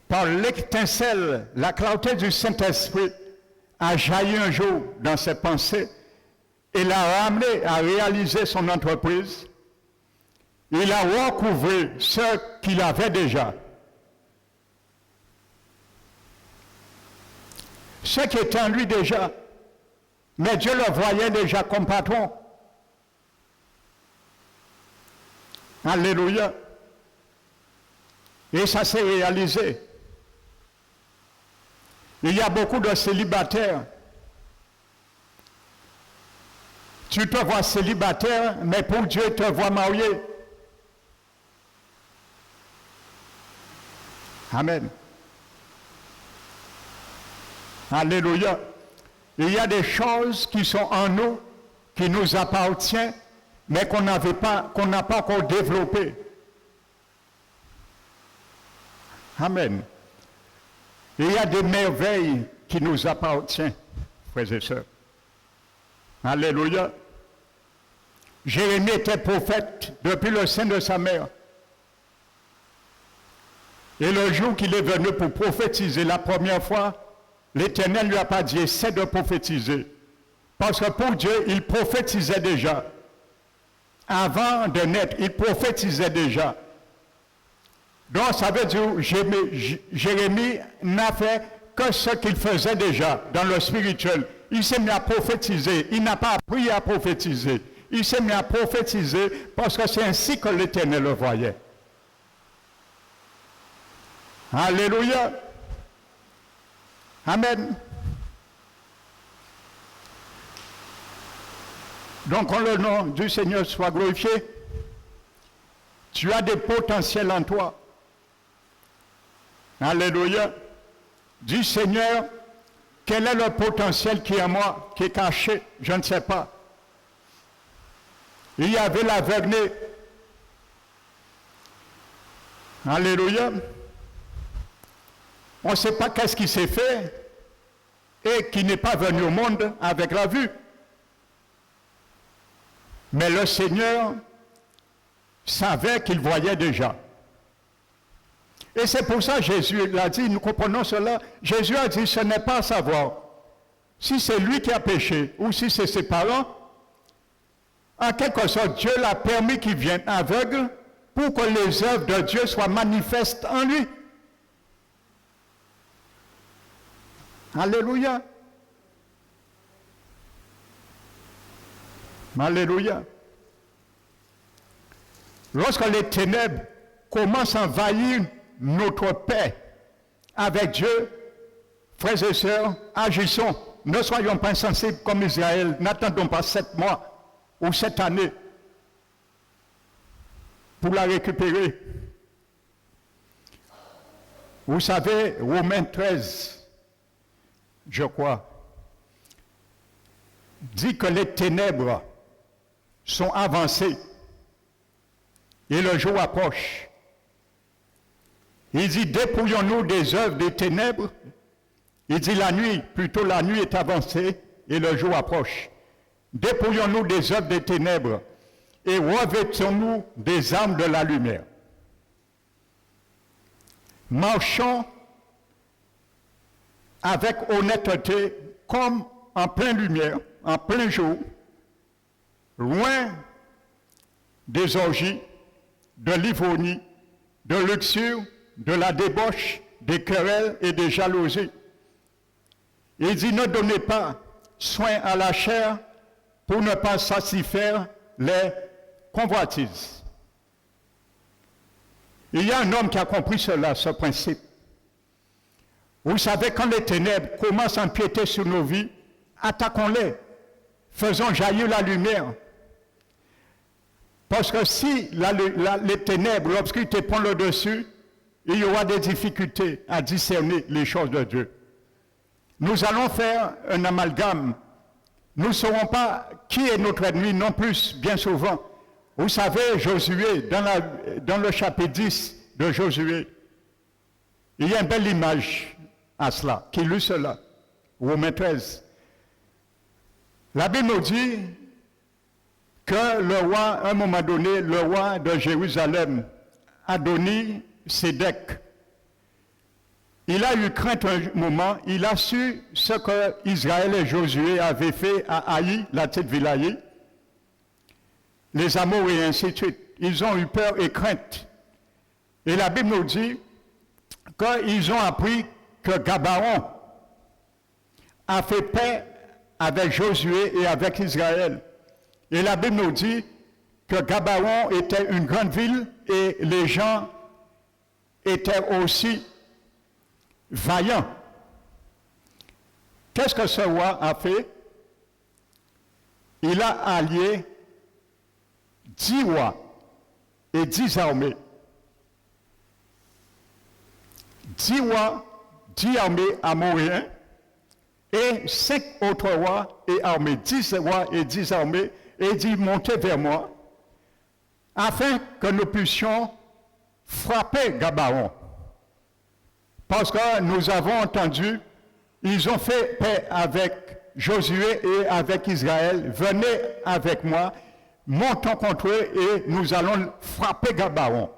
par l'étincelle, la clarté du Saint-Esprit a jailli un jour dans ses pensées et l'a ramené à réaliser son entreprise. Il a recouvré ce qu'il avait déjà. Ce qui était en lui déjà. Mais Dieu le voyait déjà comme patron. Alléluia. Et ça s'est réalisé. Il y a beaucoup de célibataires. Tu te vois célibataire, mais pour Dieu, tu te vois marié. Amen. Alléluia. Il y a des choses qui sont en nous, qui nous appartiennent, mais qu'on n'a pas encore développées. Amen. Il y a des merveilles qui nous appartiennent, frères et sœurs. Alléluia. Jérémie était prophète depuis le sein de sa mère. Et le jour qu'il est venu pour prophétiser la première fois, l'Éternel ne lui a pas dit, essaie de prophétiser. Parce que pour Dieu, il prophétisait déjà. Avant de naître, il prophétisait déjà. Donc ça veut dire Jérémie n'a fait que ce qu'il faisait déjà dans le spirituel. Il s'est mis à prophétiser. Il n'a pas appris à prophétiser. Il s'est mis à prophétiser parce que c'est ainsi que l'Éternel le voyait. Alléluia. Amen. Donc, que le nom du Seigneur soit glorifié. Tu as des potentiels en toi. Alléluia. Dis Seigneur, quel est le potentiel qui est en moi, qui est caché? Je ne sais pas. Il y avait l'aveugle. Alléluia. On ne sait pas qu'est-ce qui s'est fait et qui n'est pas venu au monde avec la vue. Mais le Seigneur savait qu'il voyait déjà. Et c'est pour ça que Jésus l'a dit, nous comprenons cela. Jésus a dit, ce n'est pas savoir si c'est lui qui a péché ou si c'est ses parents, en quelque sorte, Dieu l'a permis qu'il vienne aveugle pour que les œuvres de Dieu soient manifestes en lui. Alléluia. Alléluia. Lorsque les ténèbres commencent à envahir notre paix avec Dieu, frères et sœurs, agissons. Ne soyons pas insensibles comme Israël. N'attendons pas 7 mois ou 7 années pour la récupérer. Vous savez, Romains 13, je crois, dit que les ténèbres sont avancées et le jour approche. Il dit, dépouillons-nous des œuvres des ténèbres. Il dit, la nuit est avancée et le jour approche. Dépouillons-nous des œuvres des ténèbres et revêtons-nous des armes de la lumière. Marchons avec honnêteté comme en pleine lumière, en plein jour, loin des orgies, de l'ironie, de luxure, de la débauche, des querelles et des jalousies. Il dit, ne donnez pas soin à la chair pour ne pas satisfaire les convoitises. Il y a un homme qui a compris cela, ce principe. Vous savez, quand les ténèbres commencent à empiéter sur nos vies, attaquons-les, faisons jaillir la lumière. Parce que si les ténèbres, l'obscurité prend le dessus, il y aura des difficultés à discerner les choses de Dieu. Nous allons faire un amalgame. Nous ne saurons pas qui est notre ennemi, non plus, bien souvent. Vous savez, Josué, dans le chapitre 10 de Josué, il y a une belle image à cela, qui illustre cela. Romains 13. La Bible nous dit que le roi, à un moment donné, le roi de Jérusalem, Adoni-Sédèque, il a eu crainte un moment, il a su ce que Israël et Josué avaient fait à Haï, la petite ville Haï, les amours et ainsi de suite. Ils ont eu peur et crainte. Et la Bible nous dit qu'ils ont appris que Gabaon a fait paix avec Josué et avec Israël. Et la Bible nous dit que Gabaon était une grande ville et les gens étaient aussi vaillants. Qu'est-ce que ce roi a fait? Il a allié 10 rois et 10 armées. 10 rois, 10 armées amoréens et 5 autres rois et armées. 10 rois et 10 armées et dit montez vers moi afin que nous puissions frapper Gabaon. Parce que nous avons entendu, ils ont fait paix avec Josué et avec Israël. Venez avec moi, montons contre eux et nous allons frapper Gabaon.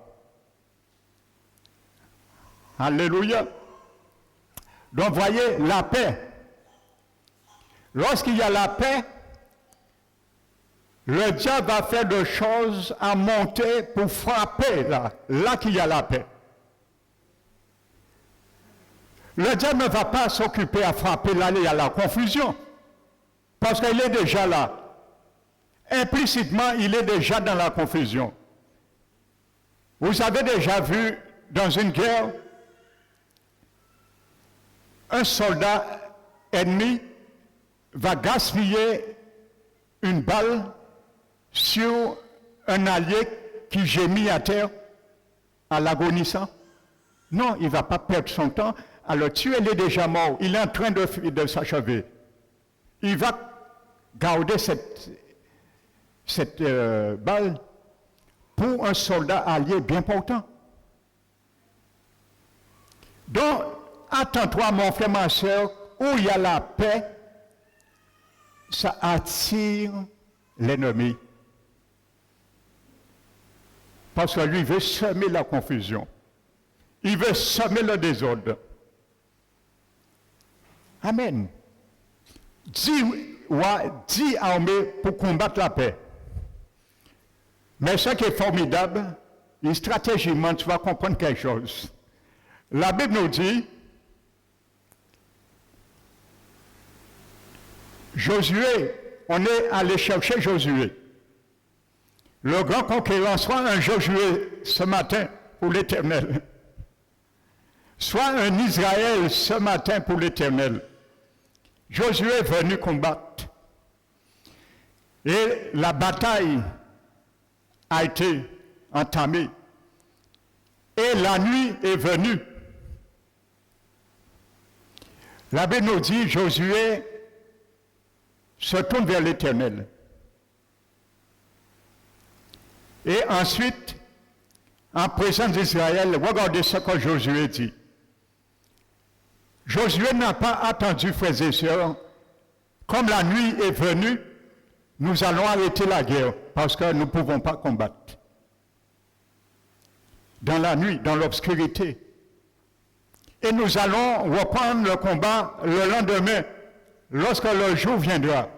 Alléluia. Donc voyez, la paix. Lorsqu'il y a la paix, le diable va faire des choses à monter pour frapper là qu'il y a la paix. Le diable ne va pas s'occuper à frapper là où il y a la confusion, parce qu'il est déjà là. Implicitement, il est déjà dans la confusion. Vous avez déjà vu dans une guerre, un soldat ennemi va gaspiller une balle sur un allié qui gémit à terre à l'agonissant. Non, il ne va pas perdre son temps à le tuer, il est déjà mort, il est en train de s'achever. Il va garder cette balle pour un soldat allié bien portant. Donc, attends-toi, mon frère, ma soeur, où il y a la paix, ça attire l'ennemi. Parce que lui veut semer la confusion. Il veut semer le désordre. Amen. 10 armées pour combattre la paix. Mais ce qui est formidable, stratégiquement, tu vas comprendre quelque chose. La Bible nous dit, Josué, on est allé chercher Josué. Le grand conquérant, soit un Josué ce matin pour l'Éternel, soit un Israël ce matin pour l'Éternel. Josué est venu combattre. Et la bataille a été entamée. Et la nuit est venue. La Bible nous dit, Josué se tourne vers l'Éternel. Et ensuite, en présence d'Israël, regardez ce que Josué dit. Josué n'a pas attendu, frères et sœurs, comme la nuit est venue, nous allons arrêter la guerre parce que nous ne pouvons pas combattre. Dans la nuit, dans l'obscurité. Et nous allons reprendre le combat le lendemain, lorsque le jour viendra.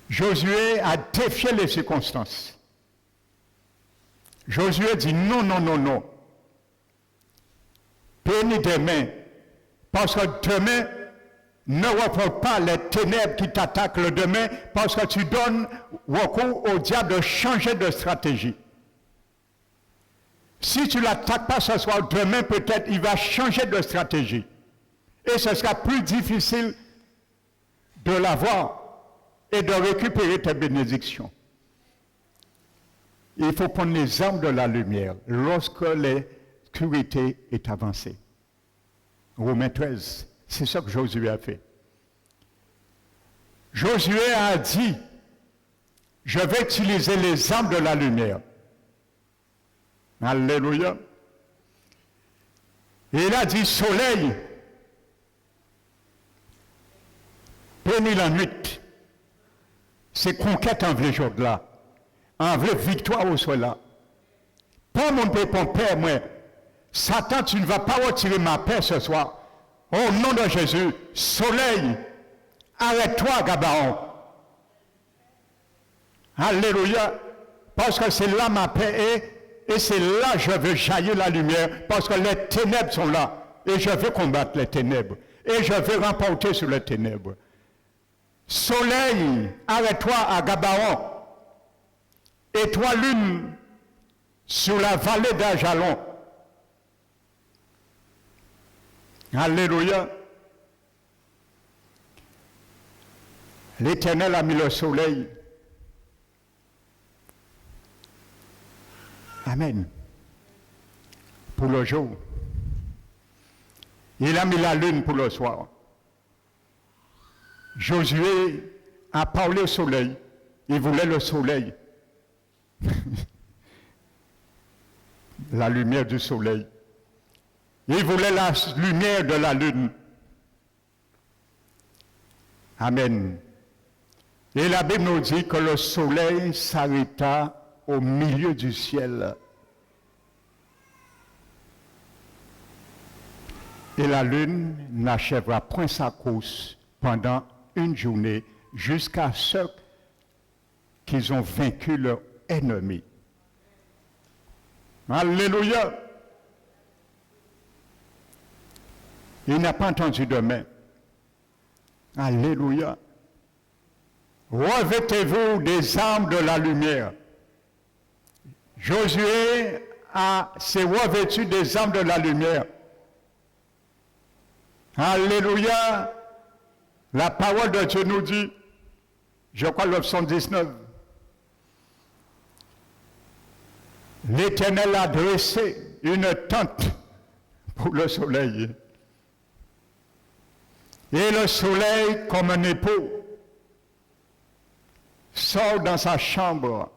Josué a défié les circonstances. Josué dit non, non, non, non. Bénis demain, parce que demain, ne reprends pas les ténèbres qui t'attaquent le demain, parce que tu donnes recours au diable de changer de stratégie. Si tu ne l'attaques pas ce soir, demain peut-être il va changer de stratégie. Et ce sera plus difficile de l'avoir et de récupérer tes bénédictions. Il faut prendre les armes de la lumière lorsque l'obscurité est avancée. Romains 13, c'est ça que Josué a fait. Josué a dit, je vais utiliser les armes de la lumière. Alléluia. Et il a dit, soleil, bénis la nuit. C'est conquête en vrai jour-là. En vraie victoire au soir-là. Pas mon père, moi. Satan, tu ne vas pas retirer ma paix ce soir. Au nom de Jésus, soleil, arrête-toi, Gabaon. Alléluia. Parce que c'est là ma paix est, et c'est là que je veux jaillir la lumière, parce que les ténèbres sont là. Et je veux combattre les ténèbres. Et je veux remporter sur les ténèbres. Soleil, arrête-toi à Gabaon. Et toi, lune, sur la vallée d'Ajalon. Alléluia. L'Éternel a mis le soleil. Amen. Pour le jour. Il a mis la lune pour le soir. Josué a parlé au soleil. Il voulait le soleil. La lumière du soleil. Il voulait la lumière de la lune. Amen. Et la Bible nous dit que le soleil s'arrêta au milieu du ciel. Et la lune n'achèvera point sa course pendant une journée jusqu'à ce qu'ils ont vaincu leur ennemi. Alléluia. Il n'a pas entendu demain. Alléluia. Revêtez-vous des armes de la lumière. Josué s'est revêtu des armes de la lumière. Alléluia. La parole de Dieu nous dit, je crois le psaume 19, l'Éternel a dressé une tente pour le soleil. Et le soleil, comme un époux, sort dans sa chambre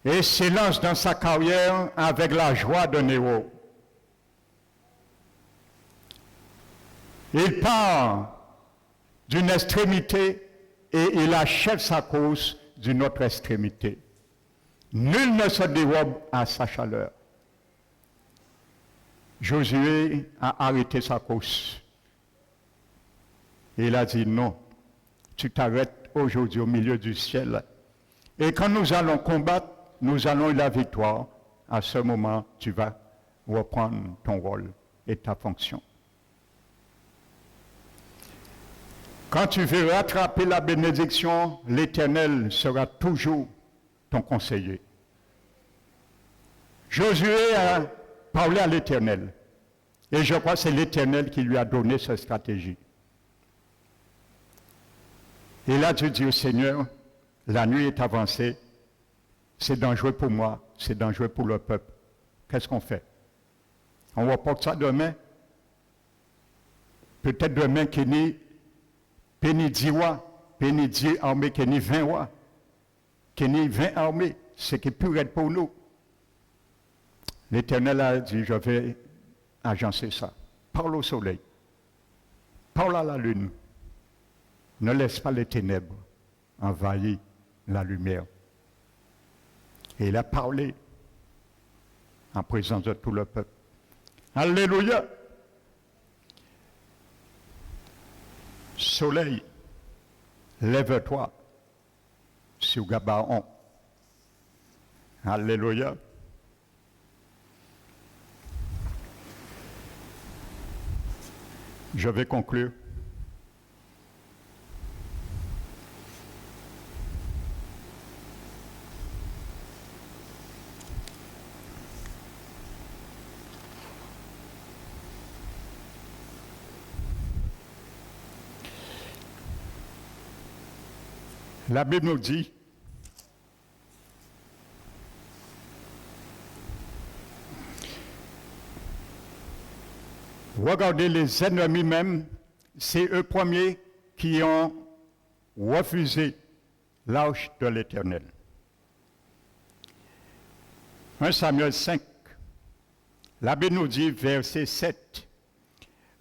et s'élance dans sa carrière avec la joie d'un héros. Il part d'une extrémité et il achève sa course d'une autre extrémité. Nul ne se dérobe à sa chaleur. Josué a arrêté sa course. Et il a dit non, tu t'arrêtes aujourd'hui au milieu du ciel. Et quand nous allons combattre, nous allons eu la victoire. À ce moment, tu vas reprendre ton rôle et ta fonction. Quand tu veux rattraper la bénédiction, l'Éternel sera toujours ton conseiller. Josué a parlé à l'Éternel. Et je crois que c'est l'Éternel qui lui a donné cette stratégie. Et là, Dieu dit au Seigneur, la nuit est avancée, c'est dangereux pour moi, c'est dangereux pour le peuple. Qu'est-ce qu'on fait? On reporte ça demain? Peut-être demain qu'il y ait 10 rois, 10 armées, qu'il y ait 20 rois, qu'il y ait 20 armées, ce qui est plus raide pour nous. L'Éternel a dit, je vais agencer ça. Parle au soleil, parle à la lune. Ne laisse pas les ténèbres envahir la lumière. Et il a parlé en présence de tout le peuple. Alléluia! Soleil, lève-toi sur Gabaon. Alléluia! Je vais conclure. La Bible nous dit, regardez les ennemis même, c'est eux premiers qui ont refusé l'arche de l'Éternel. 1 Samuel 5, la Bible nous dit, verset 7,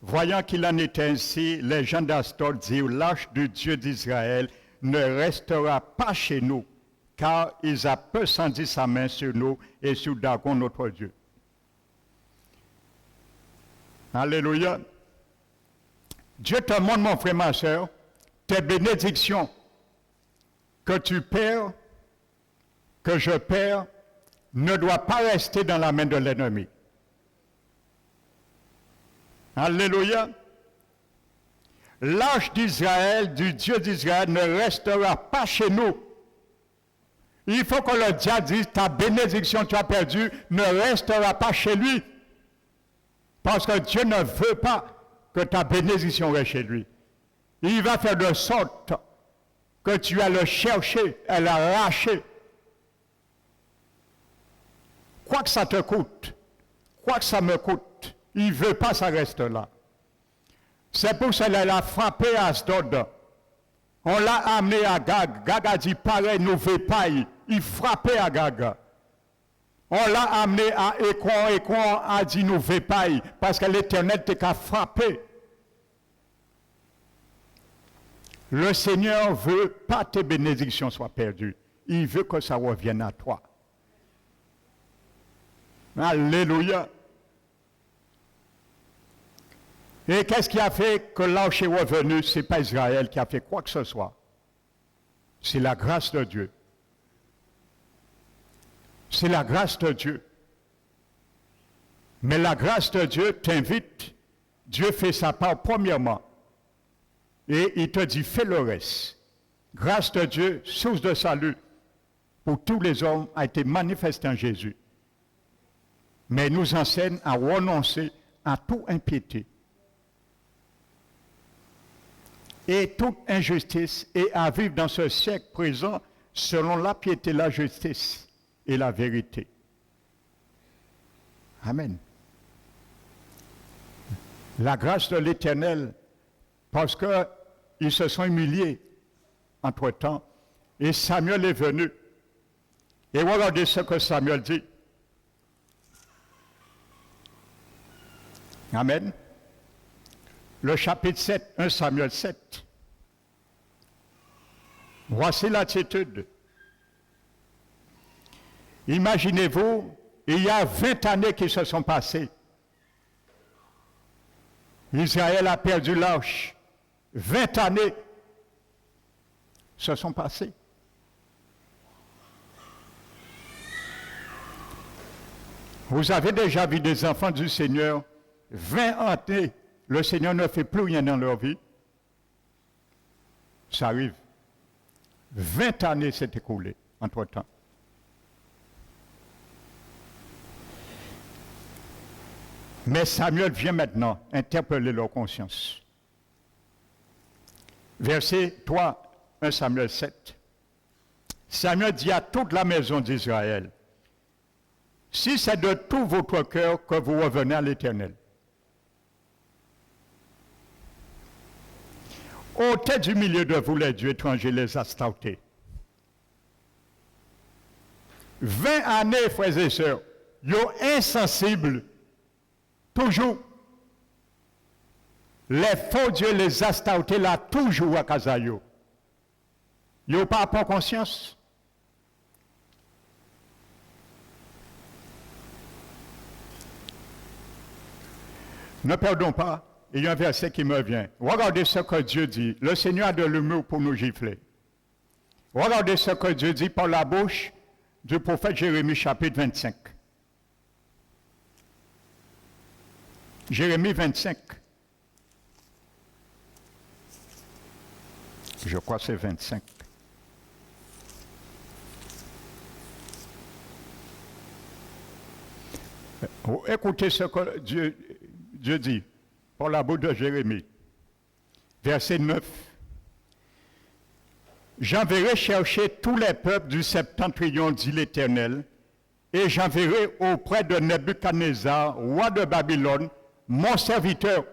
voyant qu'il en était ainsi, les gens d'Astor dirent, l'arche du Dieu d'Israël ne restera pas chez nous, car il a descendu sa main sur nous et sur Dagon notre Dieu. Alléluia. Dieu te montre, mon frère, ma soeur, tes bénédictions que tu perds, que je perds, ne doivent pas rester dans la main de l'ennemi. Alléluia. L'arche d'Israël, du Dieu d'Israël, ne restera pas chez nous. Il faut que le diable dise, ta bénédiction que tu as perdue ne restera pas chez lui. Parce que Dieu ne veut pas que ta bénédiction reste chez lui. Il va faire de sorte que tu vas le chercher, à l'arracher. Quoi que ça te coûte, quoi que ça me coûte, il ne veut pas que ça reste là. C'est pour cela qu'il a frappé Asdod. On l'a amené à Gag. Gag a dit, pareil, nous ne veut pas. Il frappait à Gag. On l'a amené à Écron. Écron a dit, nous ne veut pas. Parce que l'Éternel t'a qu'à frapper. Le Seigneur ne veut pas que tes bénédictions soient perdues. Il veut que ça revienne à toi. Alléluia. Et qu'est-ce qui a fait que l'arche est revenue? Ce n'est pas Israël qui a fait quoi que ce soit. C'est la grâce de Dieu. C'est la grâce de Dieu. Mais la grâce de Dieu t'invite. Dieu fait sa part premièrement. Et il te dit, fais le reste. Grâce de Dieu, source de salut pour tous les hommes, a été manifestée en Jésus. Mais il nous enseigne à renoncer à toute impiété et toute injustice et à vivre dans ce siècle présent selon la piété, la justice et la vérité. Amen. La grâce de l'Éternel, parce qu'ils se sont humiliés entre-temps, et Samuel est venu. Et regardez ce que Samuel dit. Amen. Le chapitre 7, 1 Samuel 7. Voici l'attitude. Imaginez-vous, il y a 20 années qui se sont passées. Israël a perdu l'arche. 20 années se sont passées. Vous avez déjà vu des enfants du Seigneur, 20 années, le Seigneur ne fait plus rien dans leur vie. Ça arrive. 20 années s'est écoulées entre-temps. Mais Samuel vient maintenant interpeller leur conscience. Verset 3, 1 Samuel 7. Samuel dit à toute la maison d'Israël, si c'est de tout votre cœur que vous revenez à l'Éternel, ôtez du milieu de vous les dieux étrangers, les Astartés. 20 années, frères et sœurs, ils sont insensibles, toujours. Les faux dieux, les Astartés, là, toujours à Kazayo. Ils n'ont pas conscience. Ne perdons pas, il y a un verset qui me vient. Regardez ce que Dieu dit. Le Seigneur a de l'humour pour nous gifler. Regardez ce que Dieu dit par la bouche du prophète Jérémie, chapitre 25. Jérémie 25. Je crois que c'est 25. Écoutez ce que Dieu dit par la bouche de Jérémie. Verset 9. J'enverrai chercher tous les peuples du septentrion, dit l'Éternel, et j'enverrai auprès de Nebuchadnezzar, roi de Babylone, mon serviteur.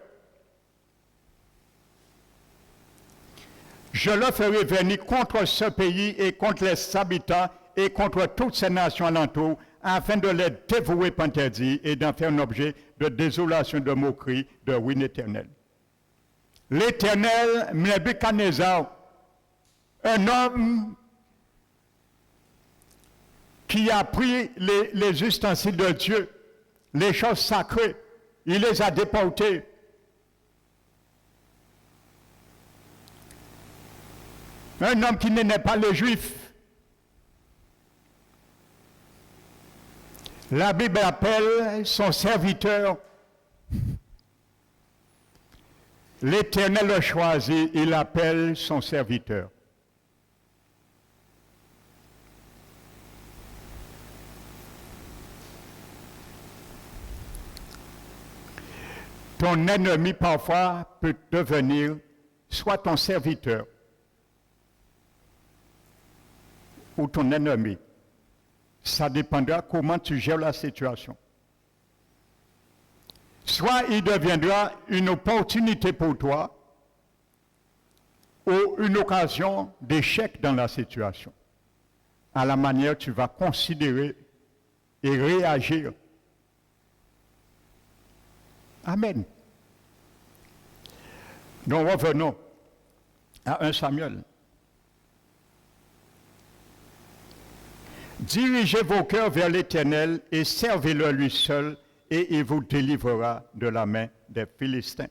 Je le ferai venir contre ce pays et contre les habitants et contre toutes ces nations alentours, afin de les dévouer interdits et d'en faire un objet de désolation, de moquerie, de ruine éternelle. L'Éternel, Nebuchadnezzar, un homme qui a pris les ustensiles de Dieu, les choses sacrées, il les a déportés. Un homme qui n'est pas le juif. La Bible appelle son serviteur. L'Éternel le choisit, il appelle son serviteur. Ton ennemi parfois peut devenir soit ton serviteur ou ton ennemi. Ça dépendra comment tu gères la situation. Soit il deviendra une opportunité pour toi ou une occasion d'échec dans la situation, à la manière tu vas considérer et réagir. Amen. Donc revenons à 1 Samuel. Dirigez vos cœurs vers l'Éternel et servez-le lui seul, et il vous délivrera de la main des Philistins.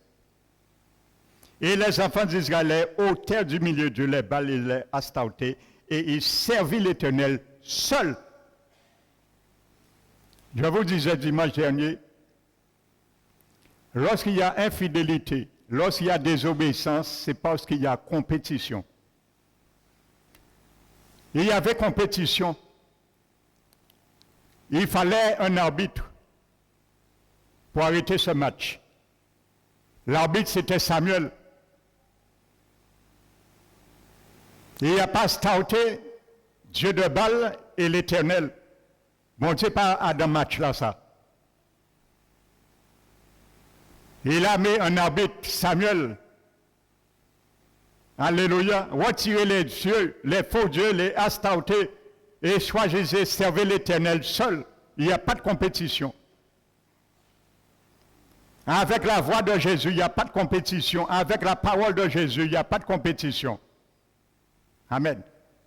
Et les enfants d'Israël ôtèrent du milieu d'eux les Baals et les Astartés, et ils servirent l'Éternel seul. Je vous disais dimanche dernier, lorsqu'il y a infidélité, lorsqu'il y a désobéissance, c'est parce qu'il y a compétition. Il y avait compétition. Il fallait un arbitre pour arrêter ce match. L'arbitre, c'était Samuel. Il n'y a pas Astarté, Dieu de Baal et l'Éternel. Bon Dieu pas dans match là, ça. Il a mis un arbitre, Samuel. Alléluia. Retirez les dieux, les faux dieux, les Astartés, et choisissez, servez l'Éternel seul. Il n'y a pas de compétition. Avec la voix de Jésus, il n'y a pas de compétition. Avec la parole de Jésus, il n'y a pas de compétition. Amen.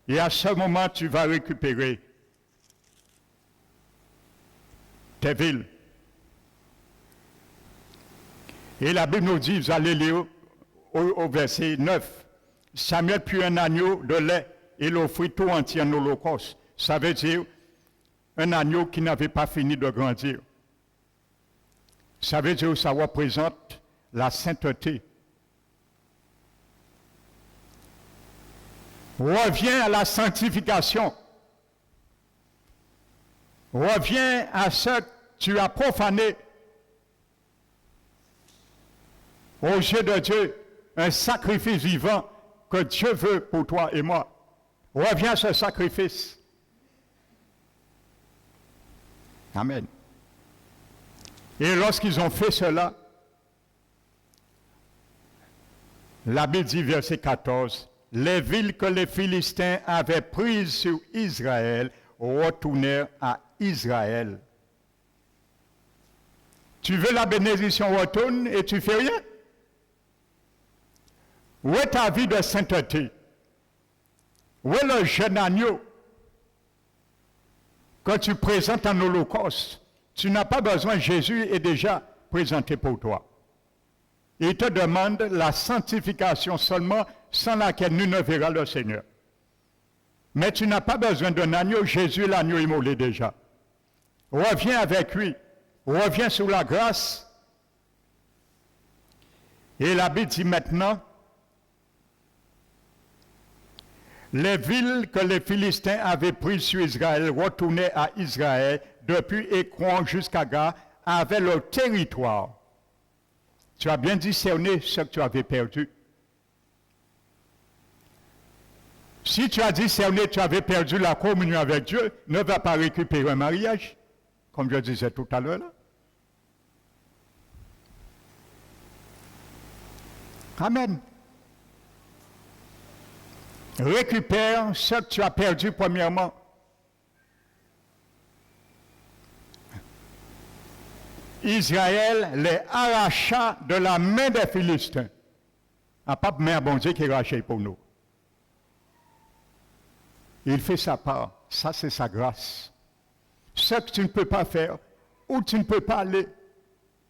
Et à ce moment, tu vas récupérer tes villes. Et la Bible nous dit, vous allez lire au verset 9. Samuel prit un agneau de lait et l'offrit tout entier en holocauste. Ça veut dire un agneau qui n'avait pas fini de grandir. Ça veut dire que ça représente la sainteté. Reviens à la sanctification. Reviens à ce que tu as profané aux yeux de Dieu, un sacrifice vivant que Dieu veut pour toi et moi. Reviens à ce sacrifice. Amen. Et lorsqu'ils ont fait cela, la Bible dit, verset 14, les villes que les Philistins avaient prises sur Israël retournèrent à Israël. Tu veux la bénédiction retourne et tu fais rien? Où est ta vie de sainteté? Où est le jeune agneau que tu présentes en holocauste? Tu n'as pas besoin, Jésus est déjà présenté pour toi. Il te demande la sanctification seulement, sans laquelle nul ne verra le Seigneur. Mais tu n'as pas besoin d'un agneau, Jésus, l'agneau immolé déjà. Reviens avec lui, reviens sur la grâce. Et la Bible dit maintenant, les villes que les Philistins avaient prises sur Israël retournaient à Israël, depuis Écron jusqu'à Gath, avaient leur territoire. Tu as bien discerné ce que tu avais perdu. Si tu as discerné que tu avais perdu la communion avec Dieu, ne va pas récupérer un mariage, comme je disais tout à l'heure. Amen. Récupère ce que tu as perdu premièrement. Israël les arracha de la main des Philistins. À pas main bon Dieu qui racheté pour nous. Il fait sa part. Ça, c'est sa grâce. Ce que tu ne peux pas faire, où tu ne peux pas aller,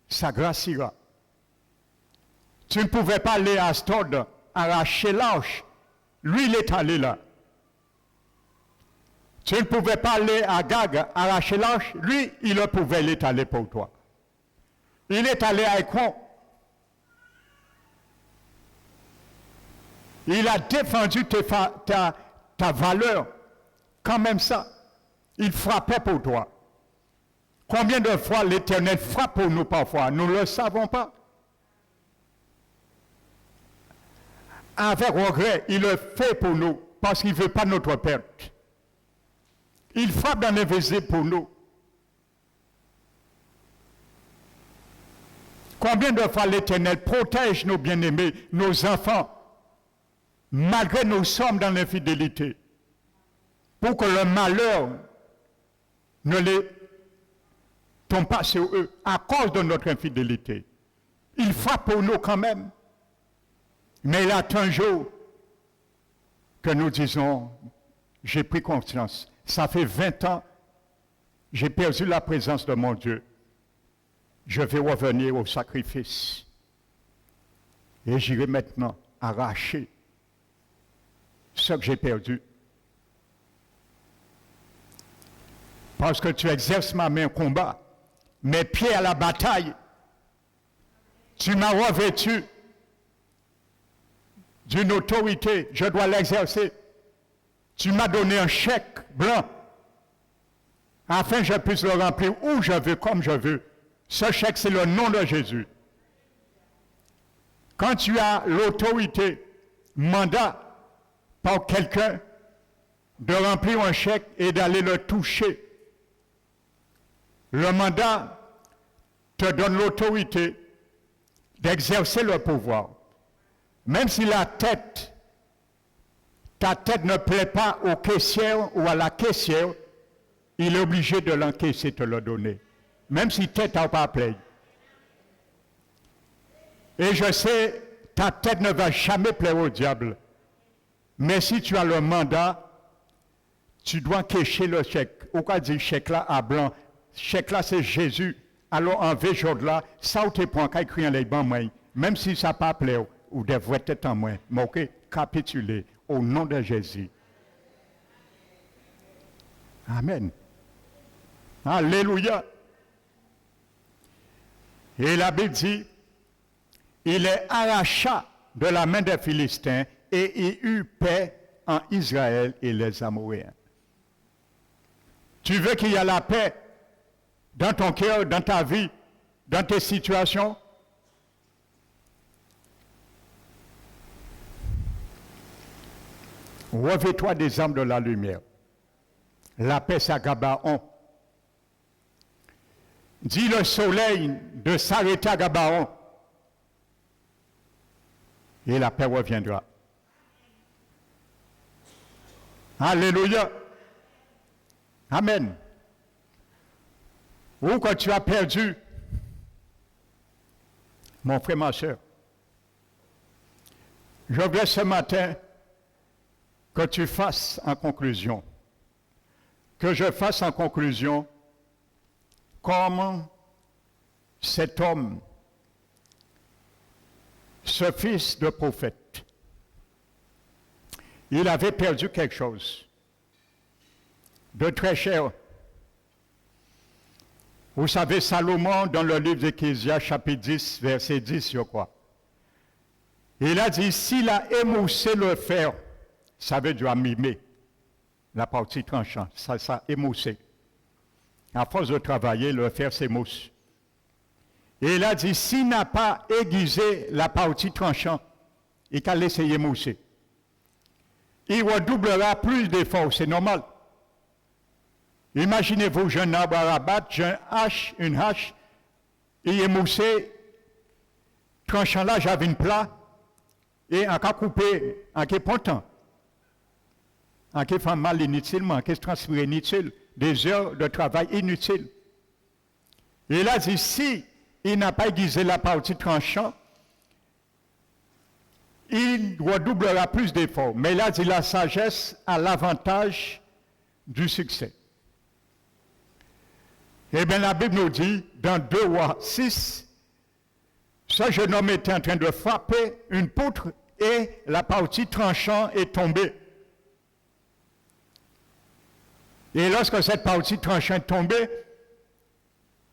sa grâce ira. Tu ne pouvais pas aller à Astod, arracher l'arche. Lui, il est allé là. Tu ne pouvais pas aller à Gag, arracher l'arche. Lui, il le pouvait, il est allé pour toi. Il est allé à Écron. Il a défendu ta valeur. Quand même ça. Il frappait pour toi. Combien de fois l'Éternel frappe pour nous parfois? Nous ne le savons pas. Avec regret, il le fait pour nous parce qu'il ne veut pas notre perte. Il frappe dans l'invisible pour nous. Combien de fois l'Éternel protège nos bien-aimés, nos enfants, malgré nous sommes dans l'infidélité, pour que le malheur ne les tombe pas sur eux à cause de notre infidélité. Il frappe pour nous quand même. Mais il y a un jour que nous disons, j'ai pris conscience, ça fait 20 ans, j'ai perdu la présence de mon Dieu. Je vais revenir au sacrifice. Et j'irai maintenant arracher ce que j'ai perdu. Parce que tu exerces ma main au combat, mes pieds à la bataille. Tu m'as revêtu d'une autorité, je dois l'exercer. Tu m'as donné un chèque blanc afin que je puisse le remplir où je veux, comme je veux. Ce chèque, c'est le nom de Jésus. Quand tu as l'autorité, mandat par quelqu'un de remplir un chèque et d'aller le toucher, le mandat te donne l'autorité d'exercer le pouvoir. Même si ta tête ne plaît pas au caissier ou à la caissière, il est obligé de l'encaisser, te le donner. Même si tête n'a pas plaît. Et je sais, ta tête ne va jamais plaire au diable. Mais si tu as le mandat, tu dois cacher le chèque. Ou quoi dire chèque là à blanc? Chèque là c'est Jésus. Alors en véjode là, ça ou te prend qu'à écrire les bancs, même si ça n'a pas plaire. ou des vraies têtes en moins, mais capituler au nom de Jésus. Amen. Alléluia. Et la Bible dit, il les arracha de la main des Philistins et il eut paix en Israël et les Amoréens. Tu veux qu'il y ait la paix dans ton cœur, dans ta vie, dans tes situations? Revêt-toi des armes de la lumière. La paix, c'est à Gabaon. Dis le soleil de s'arrêter à Gabaon. Et la paix reviendra. Alléluia. Amen. Ou quand tu as perdu, mon frère, ma soeur, je voudrais ce matin que tu fasses en conclusion, que je fasse en conclusion comment cet homme, ce fils de prophète, il avait perdu quelque chose de très cher. Vous savez, Salomon, dans le livre d'Ecclésias, chapitre 10, verset 10, je crois, il a dit, s'il a émoussé le fer, ça veut dire mimer la partie tranchante, ça émoussé. À force de travailler, le fer s'émousse. Et il a dit, s'il n'a pas aiguisé la partie tranchante, il a laissé émousser. Il redoublera plus d'efforts, c'est normal. Imaginez-vous, j'ai un arbre à rabattre, j'ai une hache, il est moussé, tranchant là, j'avais une plat, et en cas coupé, en cas pontant, en cas fait mal inutilement, en cas transféré inutile, des heures de travail inutiles. Et là, dit, si il n'a pas aiguisé la partie tranchant, il redoublera plus d'efforts. Mais là, dit, la sagesse a l'avantage du succès. Eh bien, la Bible nous dit, dans 2 Rois 6, ce jeune homme était en train de frapper une poutre et la partie tranchant est tombée. Et lorsque cette partie tranchant est tombée,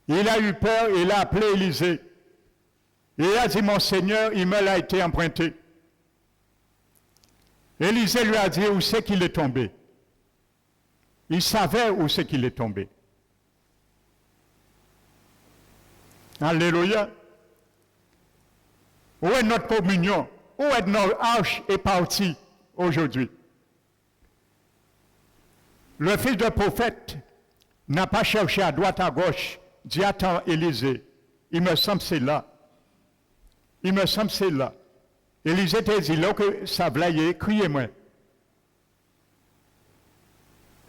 il a eu peur, il a appelé Élisée. Il a dit, mon Seigneur, il me l'a été emprunté. Élisée lui a dit, où c'est qu'il est tombé? Il savait où c'est qu'il est tombé. Alléluia. Où est notre communion? Où est notre arche est partie aujourd'hui? Le fils de prophète n'a pas cherché à droite, à gauche, dit attends Élisée, il me semble c'est là. Il me semble c'est là. Élisée te dit, là que ça vlaye, criez-moi.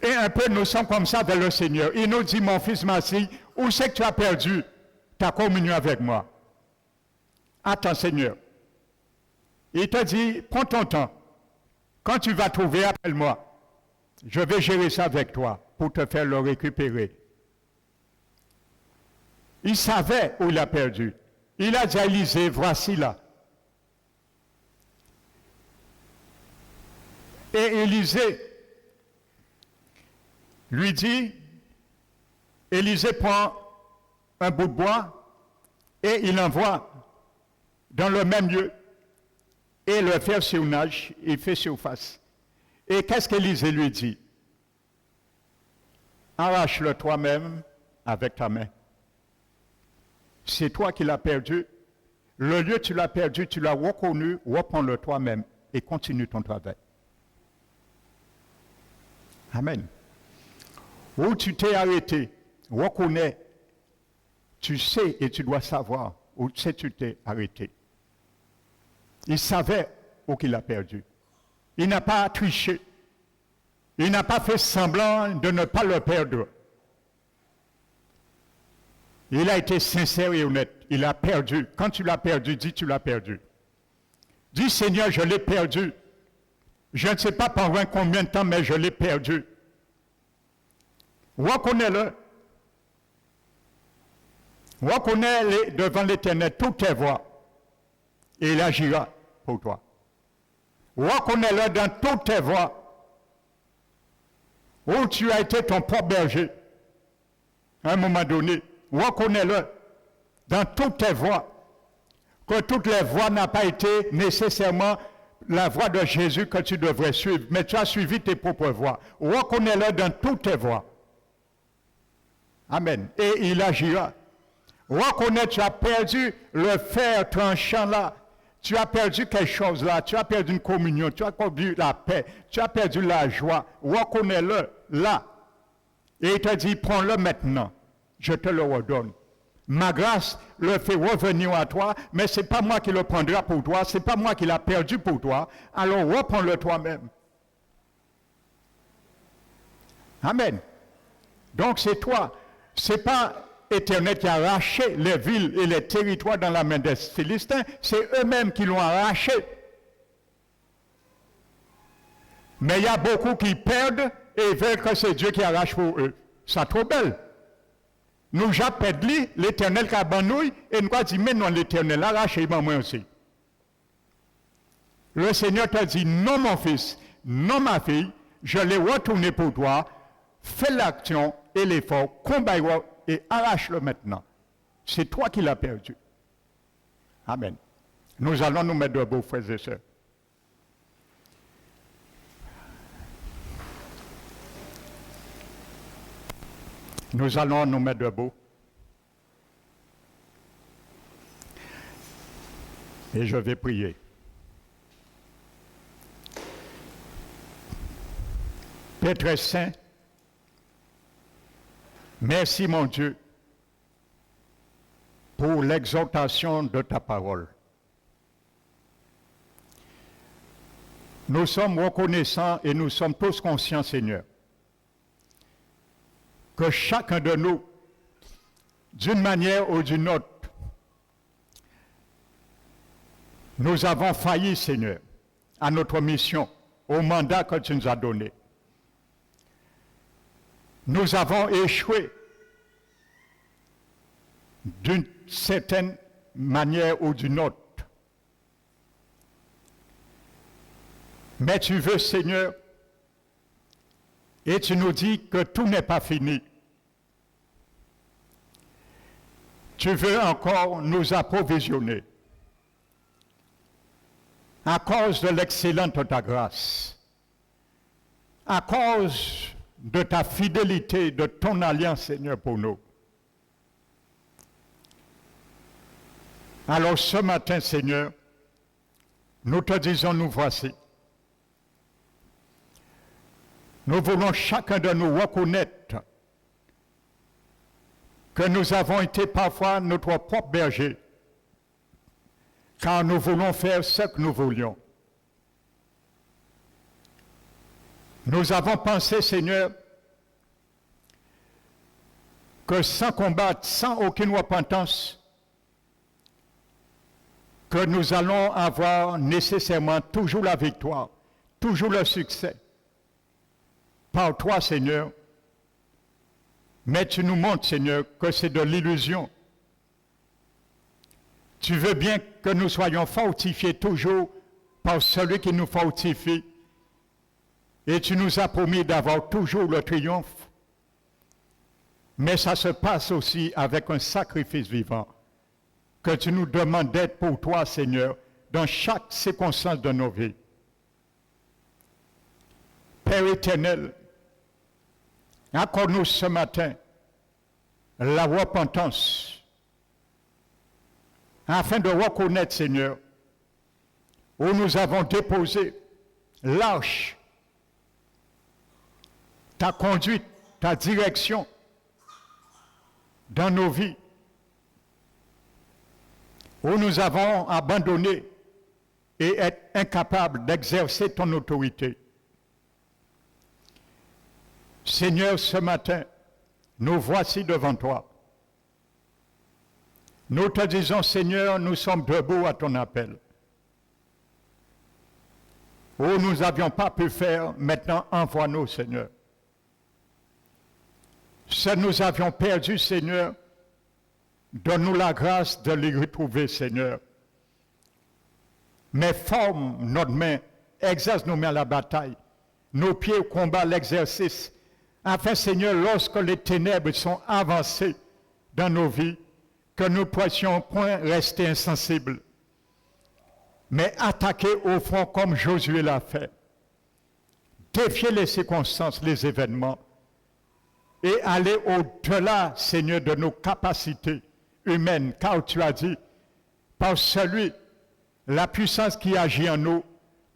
Et un peu nous sommes comme ça vers le Seigneur. Il nous dit, mon fils, ma fille, où c'est que tu as perdu ta communion avec moi? Attends, Seigneur. Il te dit, prends ton temps. Quand tu vas trouver, appelle-moi. Je vais gérer ça avec toi pour te faire le récupérer. Il savait où il a perdu. Il a dit à Élisée, voici là. Et Élisée lui dit, Élisée prend un bout de bois et il envoie dans le même lieu et le fer surnage, il fait surface. Et qu'est-ce qu'Élisée lui dit? Arrache-le toi-même avec ta main. C'est toi qui l'as perdu. Le lieu tu l'as perdu, tu l'as reconnu, reprends-le toi-même et continue ton travail. Amen. Où tu t'es arrêté, reconnais, tu sais et tu dois savoir où tu t'es arrêté. Il savait où il a perdu. Il n'a pas triché. Il n'a pas fait semblant de ne pas le perdre. Il a été sincère et honnête. Il a perdu. Quand tu l'as perdu, dis tu l'as perdu. Dis Seigneur, je l'ai perdu. Je ne sais pas pendant combien de temps, mais je l'ai perdu. Reconnais-le. Reconnais devant l'Éternel toutes tes voies. Et il agira. pour toi. Reconnais-le dans toutes tes voies où tu as été ton propre berger. À un moment donné, reconnais-le dans toutes tes voies, que toutes les voies n'ont pas été nécessairement la voie de Jésus que tu devrais suivre, mais tu as suivi tes propres voies. Reconnais-le dans toutes tes voies. Amen. Et il agira. Reconnais, tu as perdu le fer tranchant là. Tu as perdu quelque chose là. Tu as perdu une communion. Tu as perdu la paix. Tu as perdu la joie. Reconnais-le là. Et il te dit, prends-le maintenant. Je te le redonne. Ma grâce le fait revenir à toi, mais ce n'est pas moi qui le prendrai pour toi. Ce n'est pas moi qui l'ai perdu pour toi. Alors reprends-le toi-même. Amen. Donc c'est toi. Ce n'est pas Éternel qui a arraché les villes et les territoires dans la main des Philistins, c'est eux-mêmes qui l'ont arraché. Mais il y a beaucoup qui perdent et veulent que c'est Dieu qui arrache pour eux. C'est trop belle. Nous j'appelle l'Éternel qui a abandonné et nous disons, mais non, l'Éternel a arraché moi aussi. Le Seigneur te dit, non mon fils, non ma fille, je l'ai retourné pour toi, fais l'action et l'effort, combat et arrache-le maintenant. C'est toi qui l'as perdu. Amen. Nous allons nous mettre debout, frères et sœurs. Nous allons nous mettre debout. Et je vais prier. Père très saint, merci mon Dieu pour l'exhortation de ta parole. Nous sommes reconnaissants et nous sommes tous conscients, Seigneur, que chacun de nous, d'une manière ou d'une autre, nous avons failli, Seigneur, à notre mission, au mandat que tu nous as donné. Nous avons échoué d'une certaine manière ou d'une autre. Mais tu veux, Seigneur, et tu nous dis que tout n'est pas fini. Tu veux encore nous approvisionner à cause de l'excellence de ta grâce, à cause de ta fidélité, de ton alliance, Seigneur, pour nous. Alors ce matin, Seigneur, nous te disons, nous voici. Nous voulons chacun de nous reconnaître que nous avons été parfois notre propre berger, car nous voulons faire ce que nous voulions. Nous avons pensé, Seigneur, que sans combattre, sans aucune repentance, que nous allons avoir nécessairement toujours la victoire, toujours le succès. Par toi, Seigneur. Mais tu nous montres, Seigneur, que c'est de l'illusion. Tu veux bien que nous soyons fortifiés toujours par celui qui nous fortifie. Et tu nous as promis d'avoir toujours le triomphe. Mais ça se passe aussi avec un sacrifice vivant que tu nous demandes d'être pour toi, Seigneur, dans chaque circonstance de nos vies. Père éternel, accorde-nous ce matin la repentance afin de reconnaître, Seigneur, où nous avons déposé l'arche, ta conduite, ta direction dans nos vies, où nous avons abandonné et être incapables d'exercer ton autorité. Seigneur, ce matin, nous voici devant toi. Nous te disons, Seigneur, nous sommes debout à ton appel. Où nous n'avions pas pu faire, maintenant envoie-nous, Seigneur. Ce que nous avions perdu, Seigneur, donne-nous la grâce de les retrouver, Seigneur. mais forme notre main, exerce nos mains à la bataille, nos pieds au combat, l'exercice, afin, Seigneur, lorsque les ténèbres sont avancées dans nos vies, que nous ne puissions point rester insensibles, mais attaquer au front comme Josué l'a fait, défier les circonstances, les événements, et aller au-delà, Seigneur, de nos capacités humaines, car tu as dit, par celui, la puissance qui agit en nous,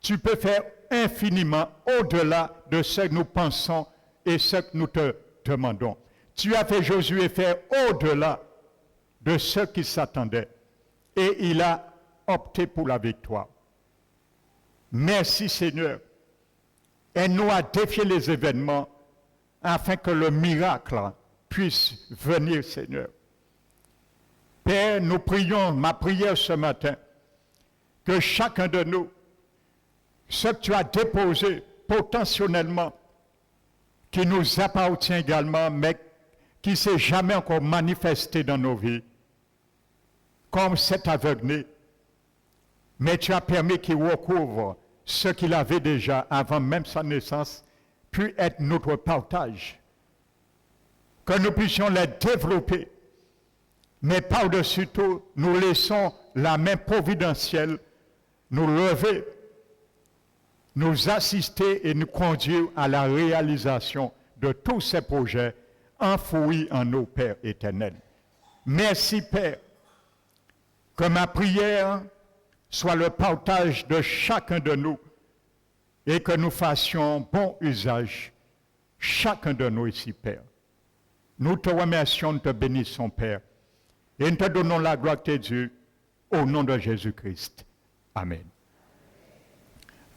tu peux faire infiniment au-delà de ce que nous pensons et ce que nous te demandons. Tu as fait Josué faire au-delà de ce qui s'attendait. Et il a opté pour la victoire. Merci Seigneur. Aide-nous à défier les événements afin que le miracle puisse venir, Seigneur. Père, nous prions, ma prière ce matin, que chacun de nous, ce que tu as déposé potentiellement, qui nous appartient également, mais qui ne s'est jamais encore manifesté dans nos vies, comme cet aveuglé, mais tu as permis qu'il recouvre ce qu'il avait déjà avant même sa naissance, puis être notre partage. Que nous puissions les développer, mais par-dessus tout, nous laissons la main providentielle nous lever, nous assister et nous conduire à la réalisation de tous ces projets enfouis en nos Pères éternels. Merci Père, que ma prière soit le partage de chacun de nous et que nous fassions bon usage, chacun de nous ici, Père. Nous te remercions, nous te bénissons, Père, et nous te donnons la gloire de Dieu au nom de Jésus-Christ. Amen.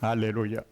Alléluia.